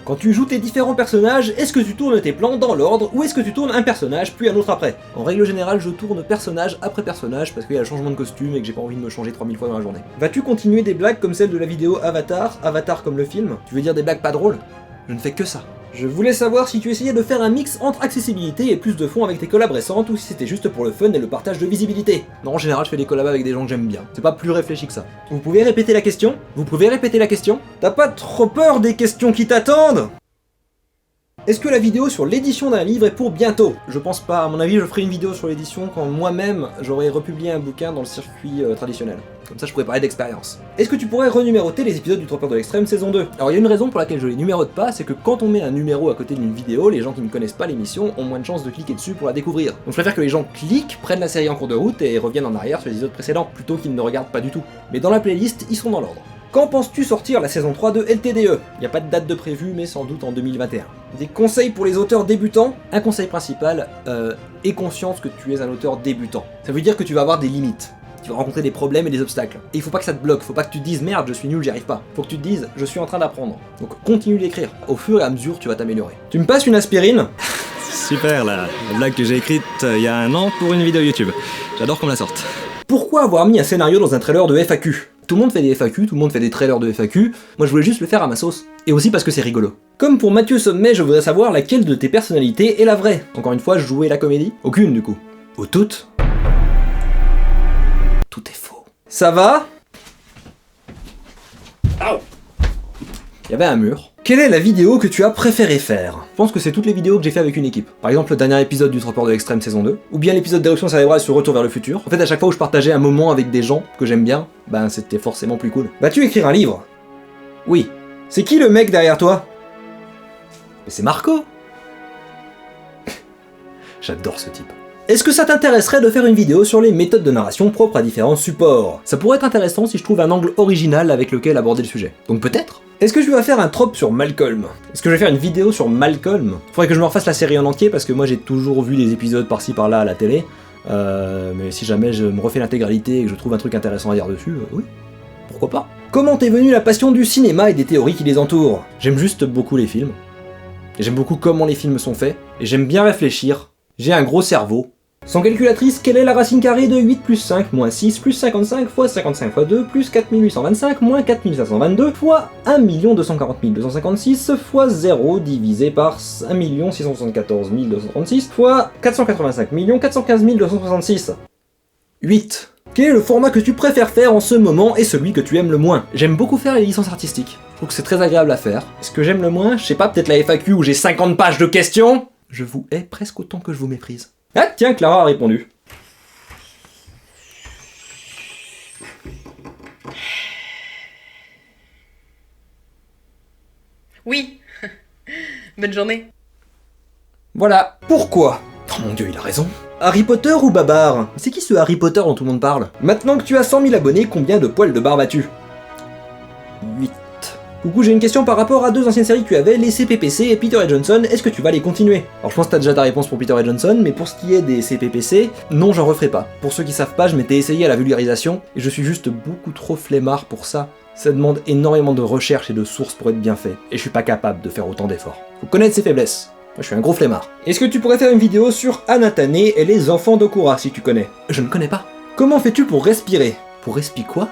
Quand tu joues tes différents personnages, est-ce que tu tournes tes plans dans l'ordre ou est-ce que tu tournes un personnage puis un autre après? En règle générale, je tourne personnage après personnage parce qu'il y a le changement de costume et que j'ai pas envie de me changer 3000 fois dans la journée. Vas-tu continuer des blagues comme celle de la vidéo Avatar, Avatar comme le film? Tu veux dire des blagues pas drôles? Je ne fais que ça. Je voulais savoir si tu essayais de faire un mix entre accessibilité et plus de fond avec tes collabs récentes ou si c'était juste pour le fun et le partage de visibilité. Non, en général, je fais des collabs avec des gens que j'aime bien. C'est pas plus réfléchi que ça. Vous pouvez répéter la question? Vous pouvez répéter la question? T'as pas trop peur des questions qui t'attendent? Est-ce que la vidéo sur l'édition d'un livre est pour bientôt? Je pense pas, à mon avis je ferai une vidéo sur l'édition quand moi-même j'aurai republié un bouquin dans le circuit traditionnel. Comme ça je pourrais parler d'expérience. Est-ce que tu pourrais renuméroter les épisodes du Troppeur de l'Extrême saison 2? Alors il y a une raison pour laquelle je les numérote pas, c'est que quand on met un numéro à côté d'une vidéo, les gens qui ne connaissent pas l'émission ont moins de chances de cliquer dessus pour la découvrir. Donc je préfère que les gens cliquent, prennent la série en cours de route et reviennent en arrière sur les épisodes précédents, plutôt qu'ils ne regardent pas du tout. Mais dans la playlist, ils sont dans l'ordre. Quand penses-tu sortir la saison 3 de LTDE? Il n'y a pas de date de prévue, mais sans doute en 2021. Des conseils pour les auteurs débutants? Un conseil principal, aie conscience que tu es un auteur débutant. Ça veut dire que tu vas avoir des limites. Tu vas rencontrer des problèmes et des obstacles. Et il faut pas que ça te bloque, faut pas que tu te dises merde, je suis nul, j'y arrive pas. Faut que tu te dises je suis en train d'apprendre. Donc continue d'écrire. Au fur et à mesure, tu vas t'améliorer. Tu me passes une aspirine? Super la blague que j'ai écrite il y a un an pour une vidéo YouTube. J'adore qu'on me la sorte. Pourquoi avoir mis un scénario dans un trailer de FAQ? Tout le monde fait des FAQ, tout le monde fait des trailers de FAQ, moi je voulais juste le faire à ma sauce. Et aussi parce que c'est rigolo. Comme pour Mathieu Sommet, je voudrais savoir laquelle de tes personnalités est la vraie. Encore une fois, je jouais la comédie? Aucune du coup. Ou toutes? Tout est faux. Ça va? Aouh! Il y avait un mur. Quelle est la vidéo que tu as préféré faire? Je pense que c'est toutes les vidéos que j'ai fait avec une équipe. Par exemple le dernier épisode du Troppeur de l'Extrême saison 2, ou bien l'épisode d'Éruption Cérébrale sur Retour vers le futur. En fait à chaque fois où je partageais un moment avec des gens que j'aime bien, ben c'était forcément plus cool. Vas-tu écrire un livre? Oui. C'est qui le mec derrière toi? Mais c'est Marco. J'adore ce type. Est-ce que ça t'intéresserait de faire une vidéo sur les méthodes de narration propres à différents supports? Ça pourrait être intéressant si je trouve un angle original avec lequel aborder le sujet. Donc peut-être? Est-ce que tu vas faire un trope sur Malcolm? Est-ce que je vais faire une vidéo sur Malcolm? Faudrait que je me refasse la série en entier parce que moi j'ai toujours vu des épisodes par-ci par-là à la télé. Mais si jamais je me refais l'intégralité et que je trouve un truc intéressant à dire dessus, oui, pourquoi pas? Comment t'es venue la passion du cinéma et des théories qui les entourent? J'aime juste beaucoup les films. Et j'aime beaucoup comment les films sont faits. Et j'aime bien réfléchir. J'ai un gros cerveau. Sans calculatrice, quelle est la racine carrée de 8 plus 5 moins 6 plus 55 fois 55 fois 2 plus 4825 moins 4522 fois 1 240 256 fois 0 divisé par 1 674 236 fois 485 415 266. 8. Quel est le format que tu préfères faire en ce moment et celui que tu aimes le moins? J'aime beaucoup faire les licences artistiques. Je trouve que c'est très agréable à faire. Ce que j'aime le moins, je sais pas, peut-être la FAQ où j'ai 50 pages de questions? Je vous hais presque autant que je vous méprise. Ah tiens, Clara a répondu. Oui. Bonne journée. Voilà. Pourquoi? Oh mon dieu, il a raison. Harry Potter ou Babar? C'est qui ce Harry Potter dont tout le monde parle? Maintenant que tu as 100 000 abonnés, combien de poils de barbe as-tu? 8. Coucou, j'ai une question par rapport à deux anciennes séries que tu avais, les CPPC et Peter et Johnson, est-ce que tu vas les continuer? Alors je pense que t'as déjà ta réponse pour Peter et Johnson, mais pour ce qui est des CPPC, non j'en referai pas. Pour ceux qui savent pas, je m'étais essayé à la vulgarisation, et je suis juste beaucoup trop flemmard pour ça. Ça demande énormément de recherche et de sources pour être bien fait, et je suis pas capable de faire autant d'efforts. Faut connaître ses faiblesses. Moi je suis un gros flemmard. Est-ce que tu pourrais faire une vidéo sur Anatane et les enfants d'Okura si tu connais? Je ne connais pas. Comment fais-tu pour respirer? Pour respirer quoi?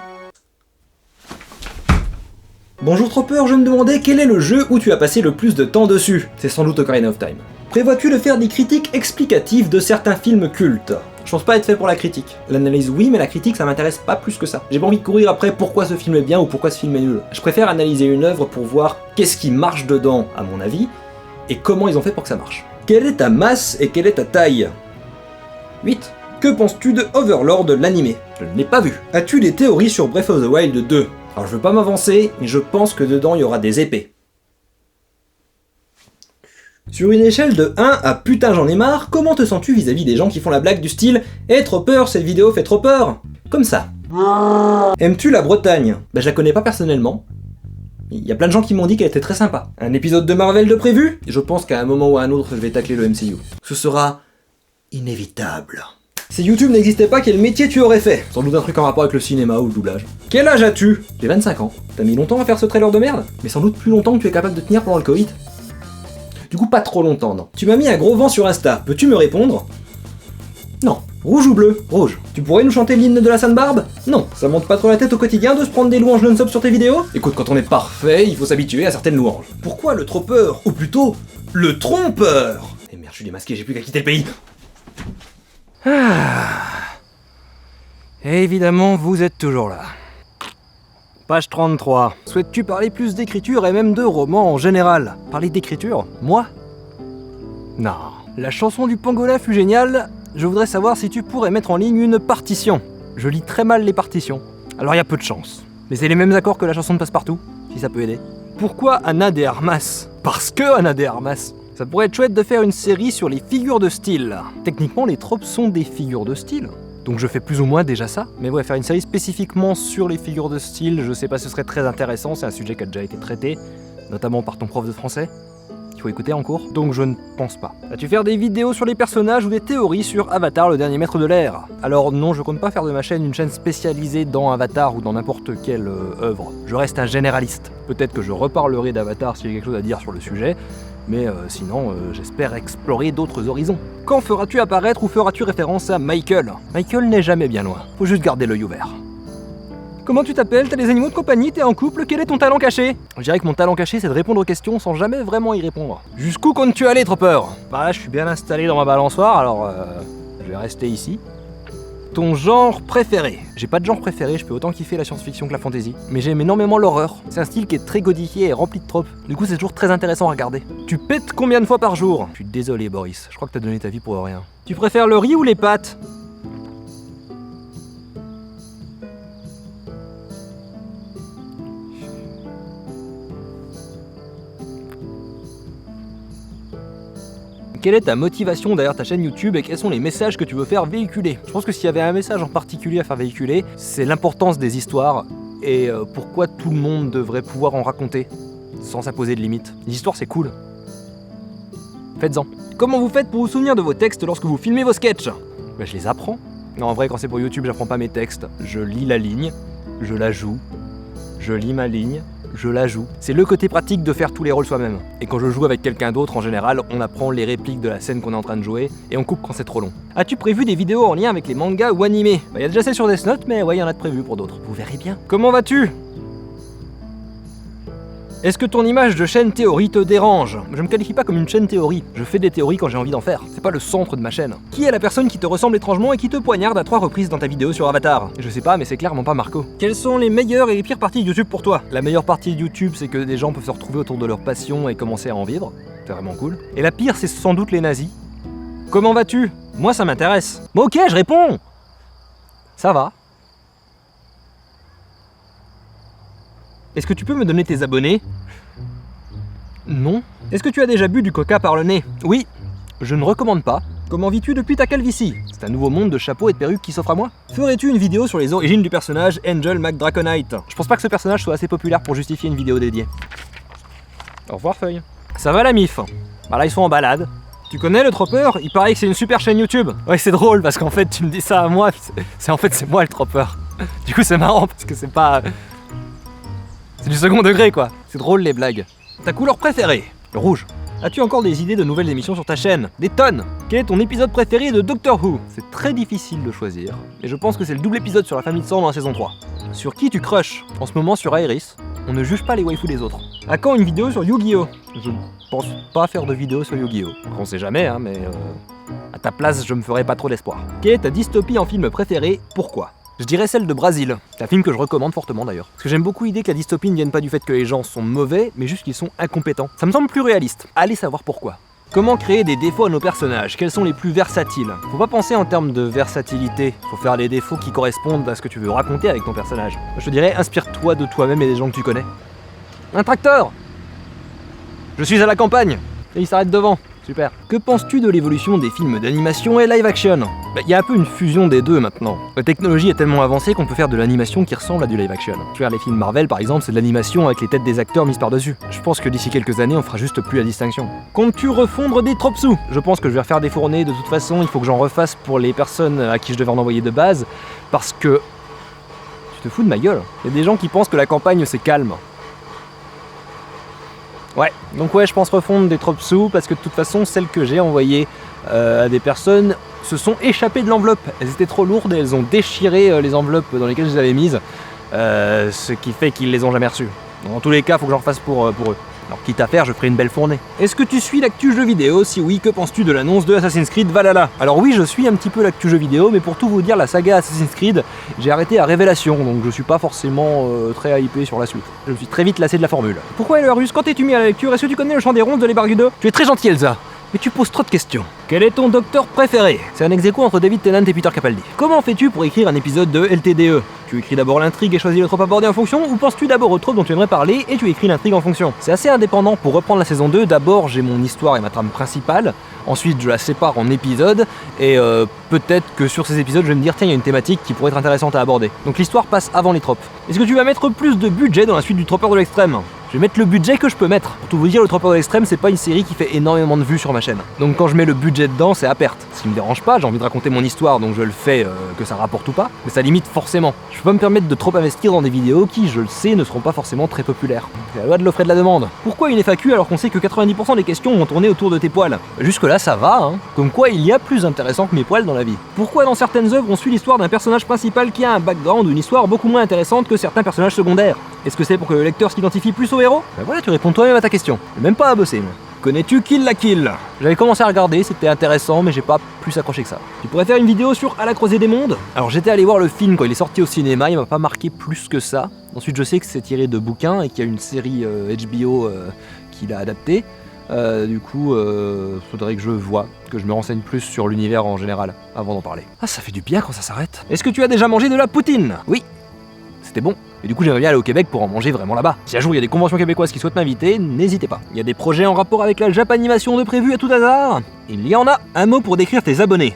Bonjour Tropper, je me demandais quel est le jeu où tu as passé le plus de temps dessus. C'est sans doute Ocarina of Time. Prévois-tu de faire des critiques explicatives de certains films cultes? Je pense pas être fait pour la critique. L'analyse oui, mais la critique ça m'intéresse pas plus que ça. J'ai pas envie de courir après pourquoi ce film est bien ou pourquoi ce film est nul. Je préfère analyser une œuvre pour voir qu'est-ce qui marche dedans, à mon avis, et comment ils ont fait pour que ça marche. Quelle est ta masse et quelle est ta taille? 8. Que penses-tu de Overlord l'animé? Je ne l'ai pas vu. As-tu des théories sur Breath of the Wild 2? Alors je veux pas m'avancer, mais je pense que dedans il y aura des épées. Sur une échelle de 1 à putain j'en ai marre, comment te sens-tu vis-à-vis des gens qui font la blague du style « Eh trop peur, cette vidéo fait trop peur !» Comme ça. Aimes-tu la Bretagne? Je la connais pas personnellement. Il y a plein de gens qui m'ont dit qu'elle était très sympa. Un épisode de Marvel de prévu? Je pense qu'à un moment ou à un autre, je vais tacler le MCU. Ce sera inévitable. Si YouTube n'existait pas, quel métier tu aurais fait? Sans doute un truc en rapport avec le cinéma ou le doublage. Quel âge as-tu? J'ai 25 ans. T'as mis longtemps à faire ce trailer de merde? Mais sans doute plus longtemps que tu es capable de tenir pendant le Covid. Du coup, pas trop longtemps, non. Tu m'as mis un gros vent sur Insta. Peux-tu me répondre? Non. Rouge ou bleu? Rouge. Tu pourrais nous chanter l'hymne de la Sainte-Barbe? Non. Ça monte pas trop la tête au quotidien de se prendre des louanges non-stop sur tes vidéos? Écoute, quand on est parfait, il faut s'habituer à certaines louanges. Pourquoi le trompeur? Ou plutôt, le trompeur? Et merde, je suis démasqué, j'ai plus qu'à quitter le pays. Et évidemment, vous êtes toujours là. Page 33. Souhaites-tu parler plus d'écriture et même de romans en général? Parler d'écriture? Moi? Non. La chanson du pangolin fut géniale. Je voudrais savoir si tu pourrais mettre en ligne une partition. Je lis très mal les partitions. Alors il y a peu de chance. Mais c'est les mêmes accords que la chanson de Passepartout, si ça peut aider. Pourquoi Ana de Armas? Parce que Ana de Armas. Ça pourrait être chouette de faire une série sur les figures de style. Techniquement, les tropes sont des figures de style. Donc je fais plus ou moins déjà ça. Mais ouais, faire une série spécifiquement sur les figures de style, je sais pas si ce serait très intéressant, c'est un sujet qui a déjà été traité, notamment par ton prof de français, qu'il faut écouter en cours, donc je ne pense pas. Vas-tu faire des vidéos sur les personnages ou des théories sur Avatar, le dernier maître de l'air? Alors non, je compte pas faire de ma chaîne une chaîne spécialisée dans Avatar ou dans n'importe quelle œuvre. Je reste un généraliste. Peut-être que je reparlerai d'Avatar s'il y a quelque chose à dire sur le sujet, mais sinon, j'espère explorer d'autres horizons. Quand feras-tu apparaître ou feras-tu référence à Michael? Michael n'est jamais bien loin, faut juste garder l'œil ouvert. Comment tu t'appelles? T'as des animaux de compagnie? T'es en couple? Quel est ton talent caché? Je dirais que mon talent caché, c'est de répondre aux questions sans jamais vraiment y répondre. Jusqu'où comptes-tu aller, Tropper? Bah là, je suis bien installé dans ma balançoire, alors je vais rester ici. Ton genre préféré? J'ai pas de genre préféré, je peux autant kiffer la science-fiction que la fantasy. Mais j'aime énormément l'horreur. C'est un style qui est très codifié et rempli de tropes. Du coup, c'est toujours très intéressant à regarder. Tu pètes combien de fois par jour? Je suis désolé, Boris. Je crois que t'as donné ta vie pour rien. Tu préfères le riz ou les pâtes? Quelle est ta motivation derrière ta chaîne YouTube et quels sont les messages que tu veux faire véhiculer? Je pense que s'il y avait un message en particulier à faire véhiculer, c'est l'importance des histoires et pourquoi tout le monde devrait pouvoir en raconter sans s'imposer de limites. Les histoires, c'est cool. Faites-en. Comment vous faites pour vous souvenir de vos textes lorsque vous filmez vos sketchs? Bah, je les apprends. Non, en vrai, quand c'est pour YouTube, j'apprends pas mes textes. Je lis la ligne, je la joue, je lis ma ligne, je la joue. C'est le côté pratique de faire tous les rôles soi-même. Et quand je joue avec quelqu'un d'autre, en général, on apprend les répliques de la scène qu'on est en train de jouer, et on coupe quand c'est trop long. As-tu prévu des vidéos en lien avec les mangas ou animés? Bah, y a déjà celle sur Death Note, mais ouais, y en a de prévu pour d'autres. Vous verrez bien. Comment vas-tu? Est-ce que ton image de chaîne théorie te dérange? Je me qualifie pas comme une chaîne théorie. Je fais des théories quand j'ai envie d'en faire. C'est pas le centre de ma chaîne. Qui est la personne qui te ressemble étrangement et qui te poignarde à 3 reprises dans ta vidéo sur Avatar? Je sais pas, mais c'est clairement pas Marco. Quelles sont les meilleures et les pires parties de YouTube pour toi? La meilleure partie de YouTube, c'est que des gens peuvent se retrouver autour de leur passion et commencer à en vivre. C'est vraiment cool. Et la pire, c'est sans doute les nazis. Comment vas-tu? Moi, ça m'intéresse. Bon, ok, je réponds. Ça va. Est-ce que tu peux me donner tes abonnés? Non. Est-ce que tu as déjà bu du coca par le nez? Oui. Je ne recommande pas. Comment vis-tu depuis ta calvitie? C'est un nouveau monde de chapeaux et de perruques qui s'offre à moi. Ferais-tu une vidéo sur les origines du personnage Angel McDraconite? Je pense pas que ce personnage soit assez populaire pour justifier une vidéo dédiée. Au revoir, Feuille. Ça va la mif? Bah là, ils sont en balade. Tu connais le Tropper? Il paraît que c'est une super chaîne YouTube. Ouais, c'est drôle parce qu'en fait, tu me dis ça à moi, c'est moi le Tropper. Du coup, c'est marrant parce que c'est pas... C'est du second degré, quoi. C'est drôle, les blagues. Ta couleur préférée? Le rouge. As-tu encore des idées de nouvelles émissions sur ta chaîne? Des tonnes! Quel est ton épisode préféré de Doctor Who? C'est très difficile de choisir, mais je pense que c'est le double épisode sur la famille de sang dans la saison 3. Sur qui tu crushes? En ce moment sur Aerys. On ne juge pas les waifus des autres. À quand une vidéo sur Yu-Gi-Oh? Je pense pas faire de vidéo sur Yu-Gi-Oh. On sait jamais, hein, mais à ta place, je me ferais pas trop d'espoir. Quelle est ta dystopie en film préférée? Pourquoi? Je dirais celle de Brésil. C'est un film que je recommande fortement d'ailleurs. Parce que j'aime beaucoup l'idée que la dystopie ne vienne pas du fait que les gens sont mauvais, mais juste qu'ils sont incompétents. Ça me semble plus réaliste. Allez savoir pourquoi. Comment créer des défauts à nos personnages? Quels sont les plus versatiles? Faut pas penser en termes de versatilité. Faut faire les défauts qui correspondent à ce que tu veux raconter avec ton personnage. Je te dirais, inspire-toi de toi-même et des gens que tu connais. Un tracteur! Je suis à la campagne! Et il s'arrête devant. Super. Que penses-tu de l'évolution des films d'animation et live action? Y a un peu une fusion des deux maintenant. La technologie est tellement avancée qu'on peut faire de l'animation qui ressemble à du live action. Tu vois, les films Marvel par exemple, c'est de l'animation avec les têtes des acteurs mises par-dessus. Je pense que d'ici quelques années, on fera juste plus la distinction. Comptes-tu refondre des tropsous? Je pense que je vais refaire des fournées de toute façon, il faut que j'en refasse pour les personnes à qui je devais en envoyer de base, parce que... Tu te fous de ma gueule? Il y a des gens qui pensent que la campagne c'est calme. Ouais, donc ouais, je pense refondre des tropsous parce que de toute façon, celles que j'ai envoyées à des personnes se sont échappées de l'enveloppe. Elles étaient trop lourdes et elles ont déchiré les enveloppes dans lesquelles je les avais mises, ce qui fait qu'ils les ont jamais reçues. Dans tous les cas, faut que j'en refasse pour eux. Alors quitte à faire, je ferai une belle fournée. Est-ce que tu suis l'actu jeu vidéo? Si oui, que penses-tu de l'annonce de Assassin's Creed Valhalla? Alors oui, je suis un petit peu l'actu jeu vidéo, mais pour tout vous dire, la saga Assassin's Creed, j'ai arrêté à Révélation, donc je suis pas forcément très hypé sur la suite. Je me suis très vite lassé de la formule. Pourquoi Ellarus, quand t'es-tu mis à la lecture? Est-ce que tu connais le chant des ronces de l'Ébargue 2? Tu es très gentil Elsa, mais tu poses trop de questions. Quel est ton docteur préféré? C'est un ex-aequo entre David Tennant et Peter Capaldi. Comment fais-tu pour écrire un épisode de LTDE? Tu écris d'abord l'intrigue et choisis le trope abordé en fonction, ou penses-tu d'abord au trope dont tu aimerais parler et tu écris l'intrigue en fonction? C'est assez indépendant. Pour reprendre la saison 2, d'abord j'ai mon histoire et ma trame principale, ensuite je la sépare en épisodes, et peut-être que sur ces épisodes je vais me dire tiens, il y a une thématique qui pourrait être intéressante à aborder. Donc l'histoire passe avant les tropes. Est-ce que tu vas mettre plus de budget dans la suite du Tropper de l'extrême? Je vais mettre le budget que je peux mettre. Pour tout vous dire, le Tropper de l'extrême, c'est pas une série qui fait énormément de vues sur ma chaîne. Donc quand je mets le budget dedans, c'est à perte. Ce qui me dérange pas, j'ai envie de raconter mon histoire, donc je le fais, que ça rapporte ou pas, mais ça limite forcément. Je peux pas me permettre de trop investir dans des vidéos qui, je le sais, ne seront pas forcément très populaires. C'est la loi de l'offre et de la demande. Pourquoi une FAQ alors qu'on sait que 90% des questions vont tourner autour de tes poils? Jusque là, ça va, hein. Comme quoi, il y a plus intéressant que mes poils dans la vie. Pourquoi dans certaines œuvres on suit l'histoire d'un personnage principal qui a un background ou une histoire beaucoup moins intéressante que certains personnages secondaires? Est-ce que c'est pour que le lecteur s'identifie plus au héros? Ben voilà, tu réponds toi-même à ta question. J'ai même pas à bosser, moi. Connais-tu Kill la Kill? J'avais commencé à regarder, c'était intéressant, mais j'ai pas plus accroché que ça. Tu pourrais faire une vidéo sur À la croisée des mondes? Alors j'étais allé voir le film quand il est sorti au cinéma, il m'a pas marqué plus que ça. Ensuite je sais que c'est tiré de bouquins et qu'il y a une série HBO qui l'a adapté. Du coup, faudrait que je voie, que je me renseigne plus sur l'univers en général, avant d'en parler. Ah, ça fait du bien quand ça s'arrête. Est-ce que tu as déjà mangé de la poutine? Oui. C'était bon. Et du coup, j'aimerais bien aller au Québec pour en manger vraiment là-bas. Si un jour il y a des conventions québécoises qui souhaitent m'inviter, n'hésitez pas. Il y a des projets en rapport avec la Japanimation de prévu à tout hasard? Il y en a. Un mot pour décrire tes abonnés.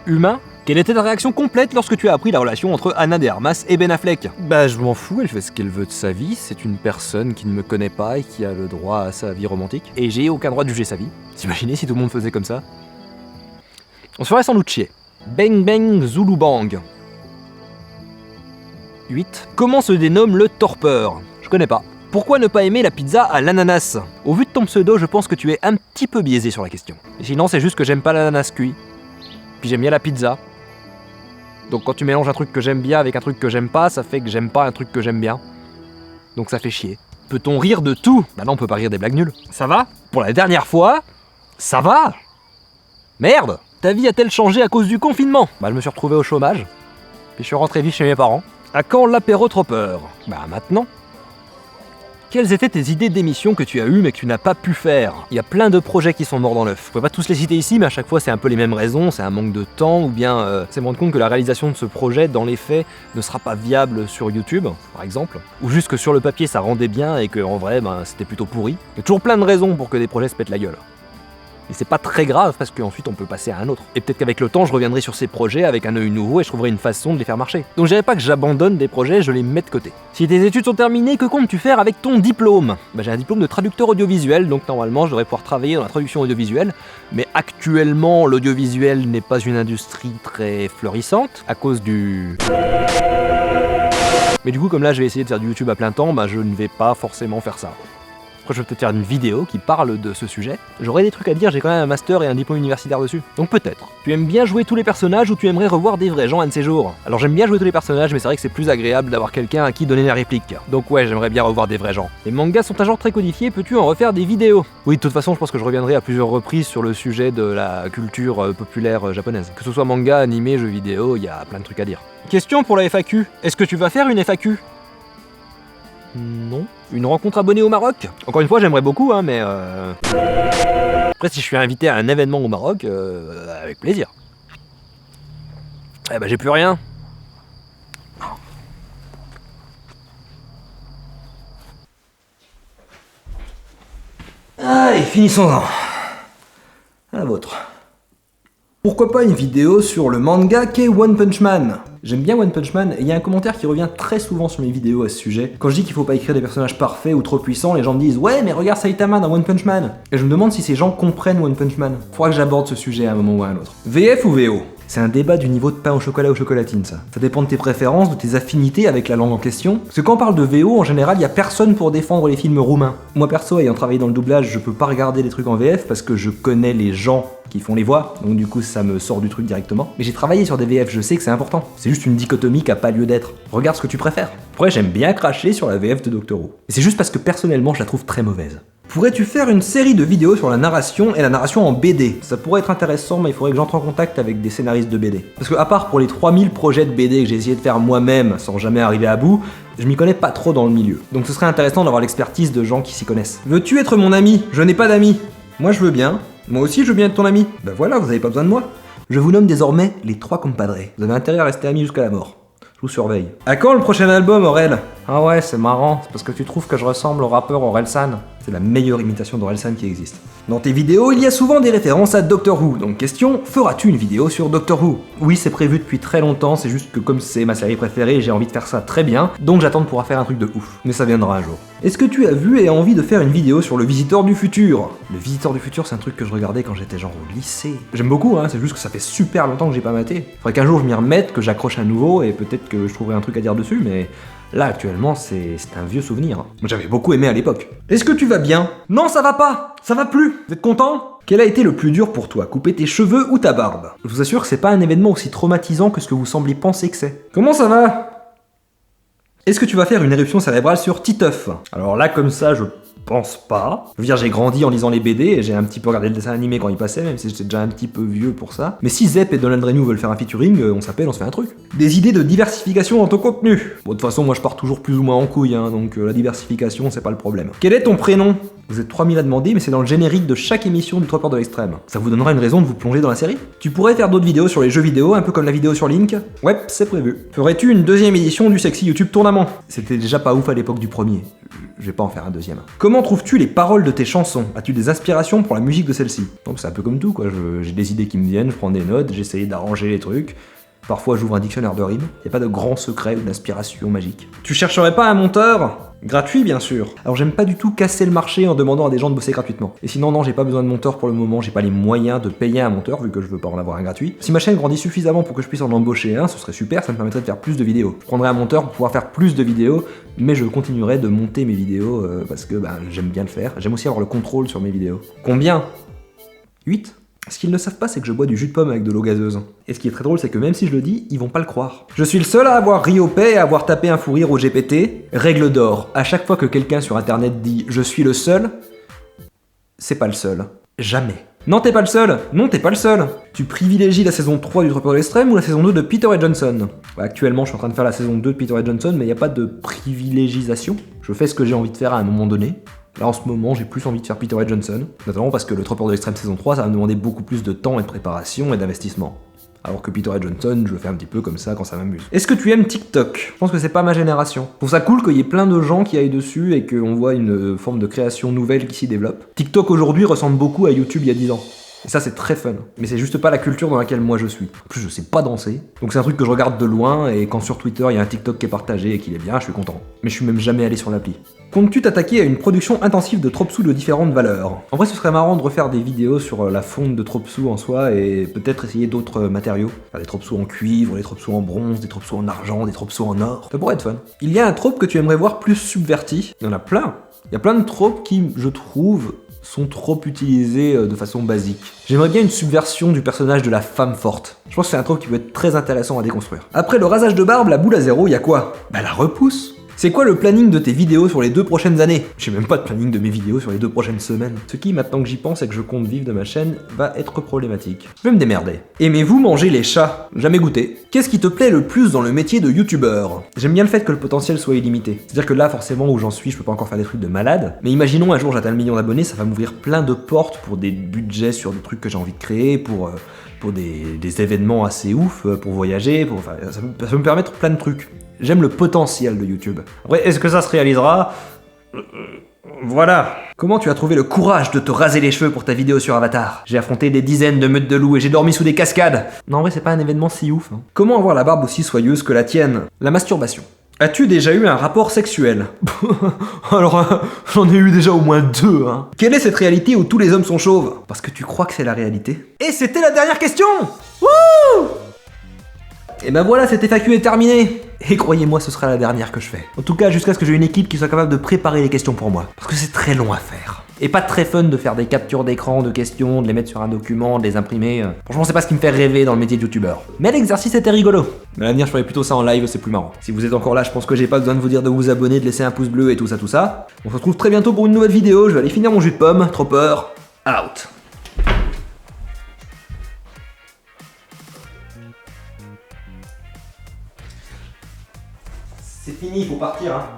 Humain? Quelle était ta réaction complète lorsque tu as appris la relation entre Anna de Armas et Ben Affleck? Bah je m'en fous, elle fait ce qu'elle veut de sa vie, c'est une personne qui ne me connaît pas et qui a le droit à sa vie romantique. Et j'ai aucun droit de juger sa vie. T'imaginez si tout le monde faisait comme ça? On se ferait sans doute chier. Bang Bang Zulu Bang. 8. Comment se dénomme le torpeur? Je connais pas. Pourquoi ne pas aimer la pizza à l'ananas? Au vu de ton pseudo, je pense que tu es un petit peu biaisé sur la question. Et sinon, c'est juste que j'aime pas l'ananas cuit. Puis j'aime bien la pizza. Donc quand tu mélanges un truc que j'aime bien avec un truc que j'aime pas, ça fait que j'aime pas un truc que j'aime bien. Donc ça fait chier. Peut-on rire de tout? Bah non, on peut pas rire des blagues nulles. Ça va? Pour la dernière fois, ça va? Merde! Ta vie a-t-elle changé à cause du confinement? Bah je me suis retrouvé au chômage. Puis je suis rentré vivre chez mes parents. À quand l'apéro-tropper? Bah maintenant. Quelles étaient tes idées d'émissions que tu as eues mais que tu n'as pas pu faire? Il y a plein de projets qui sont morts dans l'œuf. Je peux pas tous les citer ici, mais à chaque fois c'est un peu les mêmes raisons, c'est un manque de temps, ou bien c'est me rendre compte que la réalisation de ce projet, dans les faits, ne sera pas viable sur YouTube, par exemple. Ou juste que sur le papier ça rendait bien et qu'en vrai, c'était plutôt pourri. Il y a toujours plein de raisons pour que des projets se pètent la gueule. Et c'est pas très grave parce qu'ensuite on peut passer à un autre. Et peut-être qu'avec le temps je reviendrai sur ces projets avec un œil nouveau et je trouverai une façon de les faire marcher. Donc je dirais pas que j'abandonne des projets, je les mets de côté. Si tes études sont terminées, que comptes-tu faire avec ton diplôme? Bah j'ai un diplôme de traducteur audiovisuel, donc normalement je devrais pouvoir travailler dans la traduction audiovisuelle. Mais actuellement l'audiovisuel n'est pas une industrie très florissante à cause du... Mais du coup comme là je vais essayer de faire du YouTube à plein temps, je ne vais pas forcément faire ça. Après, je vais peut-être faire une vidéo qui parle de ce sujet. J'aurais des trucs à dire, j'ai quand même un master et un diplôme universitaire dessus. Donc peut-être. Tu aimes bien jouer tous les personnages ou tu aimerais revoir des vrais gens un de ces jours? Alors j'aime bien jouer tous les personnages, mais c'est vrai que c'est plus agréable d'avoir quelqu'un à qui donner la réplique. Donc ouais, j'aimerais bien revoir des vrais gens. Les mangas sont un genre très codifié, peux-tu en refaire des vidéos? Oui, de toute façon, je pense que je reviendrai à plusieurs reprises sur le sujet de la culture populaire japonaise. Que ce soit manga, animé, jeux vidéo, il y a plein de trucs à dire. Question pour la FAQ. Est-ce que tu vas faire une FAQ? Non. Une rencontre abonnée au Maroc? Encore une fois, j'aimerais beaucoup, mais après, si je suis invité à un événement au Maroc, avec plaisir. Eh ben, j'ai plus rien. Allez, finissons-en. à la vôtre. Pourquoi pas une vidéo sur le manga qu'est One Punch Man? J'aime bien One Punch Man et il y a un commentaire qui revient très souvent sur mes vidéos à ce sujet. Quand je dis qu'il faut pas écrire des personnages parfaits ou trop puissants, les gens me disent « Ouais, mais regarde Saitama dans One Punch Man !» Et je me demande si ces gens comprennent One Punch Man. Faudra que j'aborde ce sujet à un moment ou à un autre. VF ou VO? C'est un débat du niveau de pain au chocolat ou chocolatine, ça. Ça dépend de tes préférences, de tes affinités avec la langue en question. Parce que quand on parle de VO, en général, il y a personne pour défendre les films roumains. Moi perso, ayant travaillé dans le doublage, je peux pas regarder les trucs en VF parce que je connais les gens qui font les voix, donc du coup ça me sort du truc directement. Mais j'ai travaillé sur des VF, je sais que c'est important. C'est juste une dichotomie qui a pas lieu d'être. Regarde ce que tu préfères. Après, j'aime bien cracher sur la VF de Doctor Who. Et c'est juste parce que personnellement, je la trouve très mauvaise. Pourrais-tu faire une série de vidéos sur la narration et la narration en BD? Ça pourrait être intéressant, mais il faudrait que j'entre en contact avec des scénaristes de BD. Parce que à part pour les 3000 projets de BD que j'ai essayé de faire moi-même sans jamais arriver à bout, je m'y connais pas trop dans le milieu. Donc ce serait intéressant d'avoir l'expertise de gens qui s'y connaissent. Veux-tu être mon ami? Je n'ai pas d'amis. Moi je veux bien. Moi aussi je veux bien être ton ami. Ben voilà, vous avez pas besoin de moi. Je vous nomme désormais les 3 compadres. Vous avez intérêt à rester amis jusqu'à la mort. Je vous surveille. À quand le prochain album, Aurel? Ah ouais, c'est marrant, c'est parce que tu trouves que je ressemble au rappeur Orelsan. C'est la meilleure imitation d'Orelsan qui existe. Dans tes vidéos, il y a souvent des références à Doctor Who, donc question, feras-tu une vidéo sur Doctor Who? Oui, c'est prévu depuis très longtemps, c'est juste que comme c'est ma série préférée, j'ai envie de faire ça très bien, donc j'attends de pouvoir faire un truc de ouf. Mais ça viendra un jour. Est-ce que tu as vu et as envie de faire une vidéo sur le Visiteur du Futur? Le Visiteur du Futur, c'est un truc que je regardais quand j'étais genre au lycée. J'aime beaucoup, hein, c'est juste que ça fait super longtemps que j'ai pas maté. Faudrait qu'un jour je m'y remette, que j'accroche à nouveau, et peut-être que je trouverai un truc à dire dessus, mais... là, actuellement, c'est un vieux souvenir. Moi, j'avais beaucoup aimé à l'époque. Est-ce que tu vas bien? Non, ça va pas! Ça va plus! Vous êtes content? Quel a été le plus dur pour toi, couper tes cheveux ou ta barbe? Je vous assure que c'est pas un événement aussi traumatisant que ce que vous semblez penser que c'est. Comment ça va? Est-ce que tu vas faire une éruption cérébrale sur Titeuf? Alors là, comme ça, je pense pas. Je veux dire, j'ai grandi en lisant les BD et j'ai un petit peu regardé le dessin animé quand il passait, même si j'étais déjà un petit peu vieux pour ça. Mais si Zep et Donald Renew veulent faire un featuring, on s'appelle, on se fait un truc. Des idées de diversification dans ton contenu. Bon, de toute façon, moi je pars toujours plus ou moins en couille, hein, donc la diversification, c'est pas le problème. Quel est ton prénom? Vous êtes 3000 à demander, mais c'est dans le générique de chaque émission du 3 Peurs de l'extrême. Ça vous donnera une raison de vous plonger dans la série. Tu pourrais faire d'autres vidéos sur les jeux vidéo, un peu comme la vidéo sur Link. Ouais, c'est prévu. Ferais-tu une deuxième édition du Sexy YouTube Tournament? C'était déjà pas ouf à l'époque du premier. Je vais pas en faire un deuxième. Comment trouves-tu les paroles de tes chansons? As-tu des inspirations pour la musique de celle-ci? Donc c'est un peu comme tout, quoi. J'ai des idées qui me viennent, je prends des notes, j'essaye d'arranger les trucs. Parfois j'ouvre un dictionnaire de rimes. Y a pas de grand secret ou d'inspiration magique. Tu chercherais pas un monteur? Gratuit, bien sûr. Alors j'aime pas du tout casser le marché en demandant à des gens de bosser gratuitement. Et sinon, non, j'ai pas besoin de monteur pour le moment, j'ai pas les moyens de payer un monteur, vu que je veux pas en avoir un gratuit. Si ma chaîne grandit suffisamment pour que je puisse en embaucher un, ce serait super, ça me permettrait de faire plus de vidéos. Je prendrais un monteur pour pouvoir faire plus de vidéos, mais je continuerai de monter mes vidéos, parce que j'aime bien le faire. J'aime aussi avoir le contrôle sur mes vidéos. Combien? 8? Ce qu'ils ne savent pas, c'est que je bois du jus de pomme avec de l'eau gazeuse. Et ce qui est très drôle, c'est que même si je le dis, ils vont pas le croire. Je suis le seul à avoir ri au paix et à avoir tapé un fou rire au GPT. Règle d'or, à chaque fois que quelqu'un sur internet dit « je suis le seul », c'est pas le seul. Jamais. Non, t'es pas le seul. Non, t'es pas le seul. Tu privilégies la saison 3 du 3 Peurs de l'extrême ou la saison 2 de Peter et Johnson? Actuellement, je suis en train de faire la saison 2 de Peter et Johnson, mais il n'y a pas de privilégisation. Je fais ce que j'ai envie de faire à un moment donné. Là en ce moment j'ai plus envie de faire Peter et Johnson, notamment parce que le 3 Peurs de l'extrême saison 3 ça va me demander beaucoup plus de temps et de préparation et d'investissement. Alors que Peter et Johnson, je le fais un petit peu comme ça quand ça m'amuse. Est-ce que tu aimes TikTok? Je pense que c'est pas ma génération. Je trouve ça cool qu'il y ait plein de gens qui aillent dessus et qu'on voit une forme de création nouvelle qui s'y développe. TikTok aujourd'hui ressemble beaucoup à YouTube il y a 10 ans. Et ça c'est très fun, mais c'est juste pas la culture dans laquelle moi je suis. En plus je sais pas danser, donc c'est un truc que je regarde de loin et quand sur Twitter il y a un TikTok qui est partagé et qu'il est bien, je suis content. Mais je suis même jamais allé sur l'appli. Comptes-tu t'attaquer à une production intensive de Tropsou de différentes valeurs? En vrai ce serait marrant de refaire des vidéos sur la fonte de Tropsou en soi et peut-être essayer d'autres matériaux. Faire des Tropsou en cuivre, des Tropsou en bronze, des Tropsou en argent, des Tropsou en or. Ça pourrait être fun. Il y a un trope que tu aimerais voir plus subverti. Il y en a plein. Il y a plein de tropes qui, je trouve, sont trop utilisés de façon basique. J'aimerais bien une subversion du personnage de la femme forte. Je pense que c'est un trope qui peut être très intéressant à déconstruire. Après le rasage de barbe, la boule à zéro, y a quoi? La repousse. C'est quoi le planning de tes vidéos sur les 2 prochaines années? J'ai même pas de planning de mes vidéos sur les 2 prochaines semaines. Ce qui, maintenant que j'y pense et que je compte vivre de ma chaîne, va être problématique. Je vais me démerder. Aimez-vous manger les chats? Jamais goûté. Qu'est-ce qui te plaît le plus dans le métier de youtubeur? J'aime bien le fait que le potentiel soit illimité. C'est-à-dire que là, forcément, où j'en suis, je peux pas encore faire des trucs de malade. Mais imaginons un jour j'atteins le million d'abonnés, ça va m'ouvrir plein de portes pour des budgets sur des trucs que j'ai envie de créer, pour des événements assez ouf, pour voyager, ça peut me permettre plein de trucs. J'aime le potentiel de YouTube. Après, est-ce que ça se réalisera? Voilà. Comment tu as trouvé le courage de te raser les cheveux pour ta vidéo sur Avatar? J'ai affronté des dizaines de meutes de loups et j'ai dormi sous des cascades. Non, en vrai, c'est pas un événement si ouf. Hein. Comment avoir la barbe aussi soyeuse que la tienne? La masturbation. As-tu déjà eu un rapport sexuel? Alors, j'en ai eu déjà au moins 2, hein. Quelle est cette réalité où tous les hommes sont chauves? Parce que tu crois que c'est la réalité? Et c'était la dernière question! Wouh! Et ben voilà, cette FAQ est terminée. Et croyez-moi, ce sera la dernière que je fais. En tout cas, jusqu'à ce que j'ai une équipe qui soit capable de préparer les questions pour moi. Parce que c'est très long à faire. Et pas très fun de faire des captures d'écran de questions, de les mettre sur un document, de les imprimer. Franchement, c'est pas ce qui me fait rêver dans le métier de youtubeur. Mais l'exercice était rigolo. Mais à l'avenir, je ferai plutôt ça en live, c'est plus marrant. Si vous êtes encore là, je pense que j'ai pas besoin de vous dire de vous abonner, de laisser un pouce bleu et tout ça, tout ça. On se retrouve très bientôt pour une nouvelle vidéo. Je vais aller finir mon jus de pomme. Trop peur. Out. C'est fini, il faut partir, hein.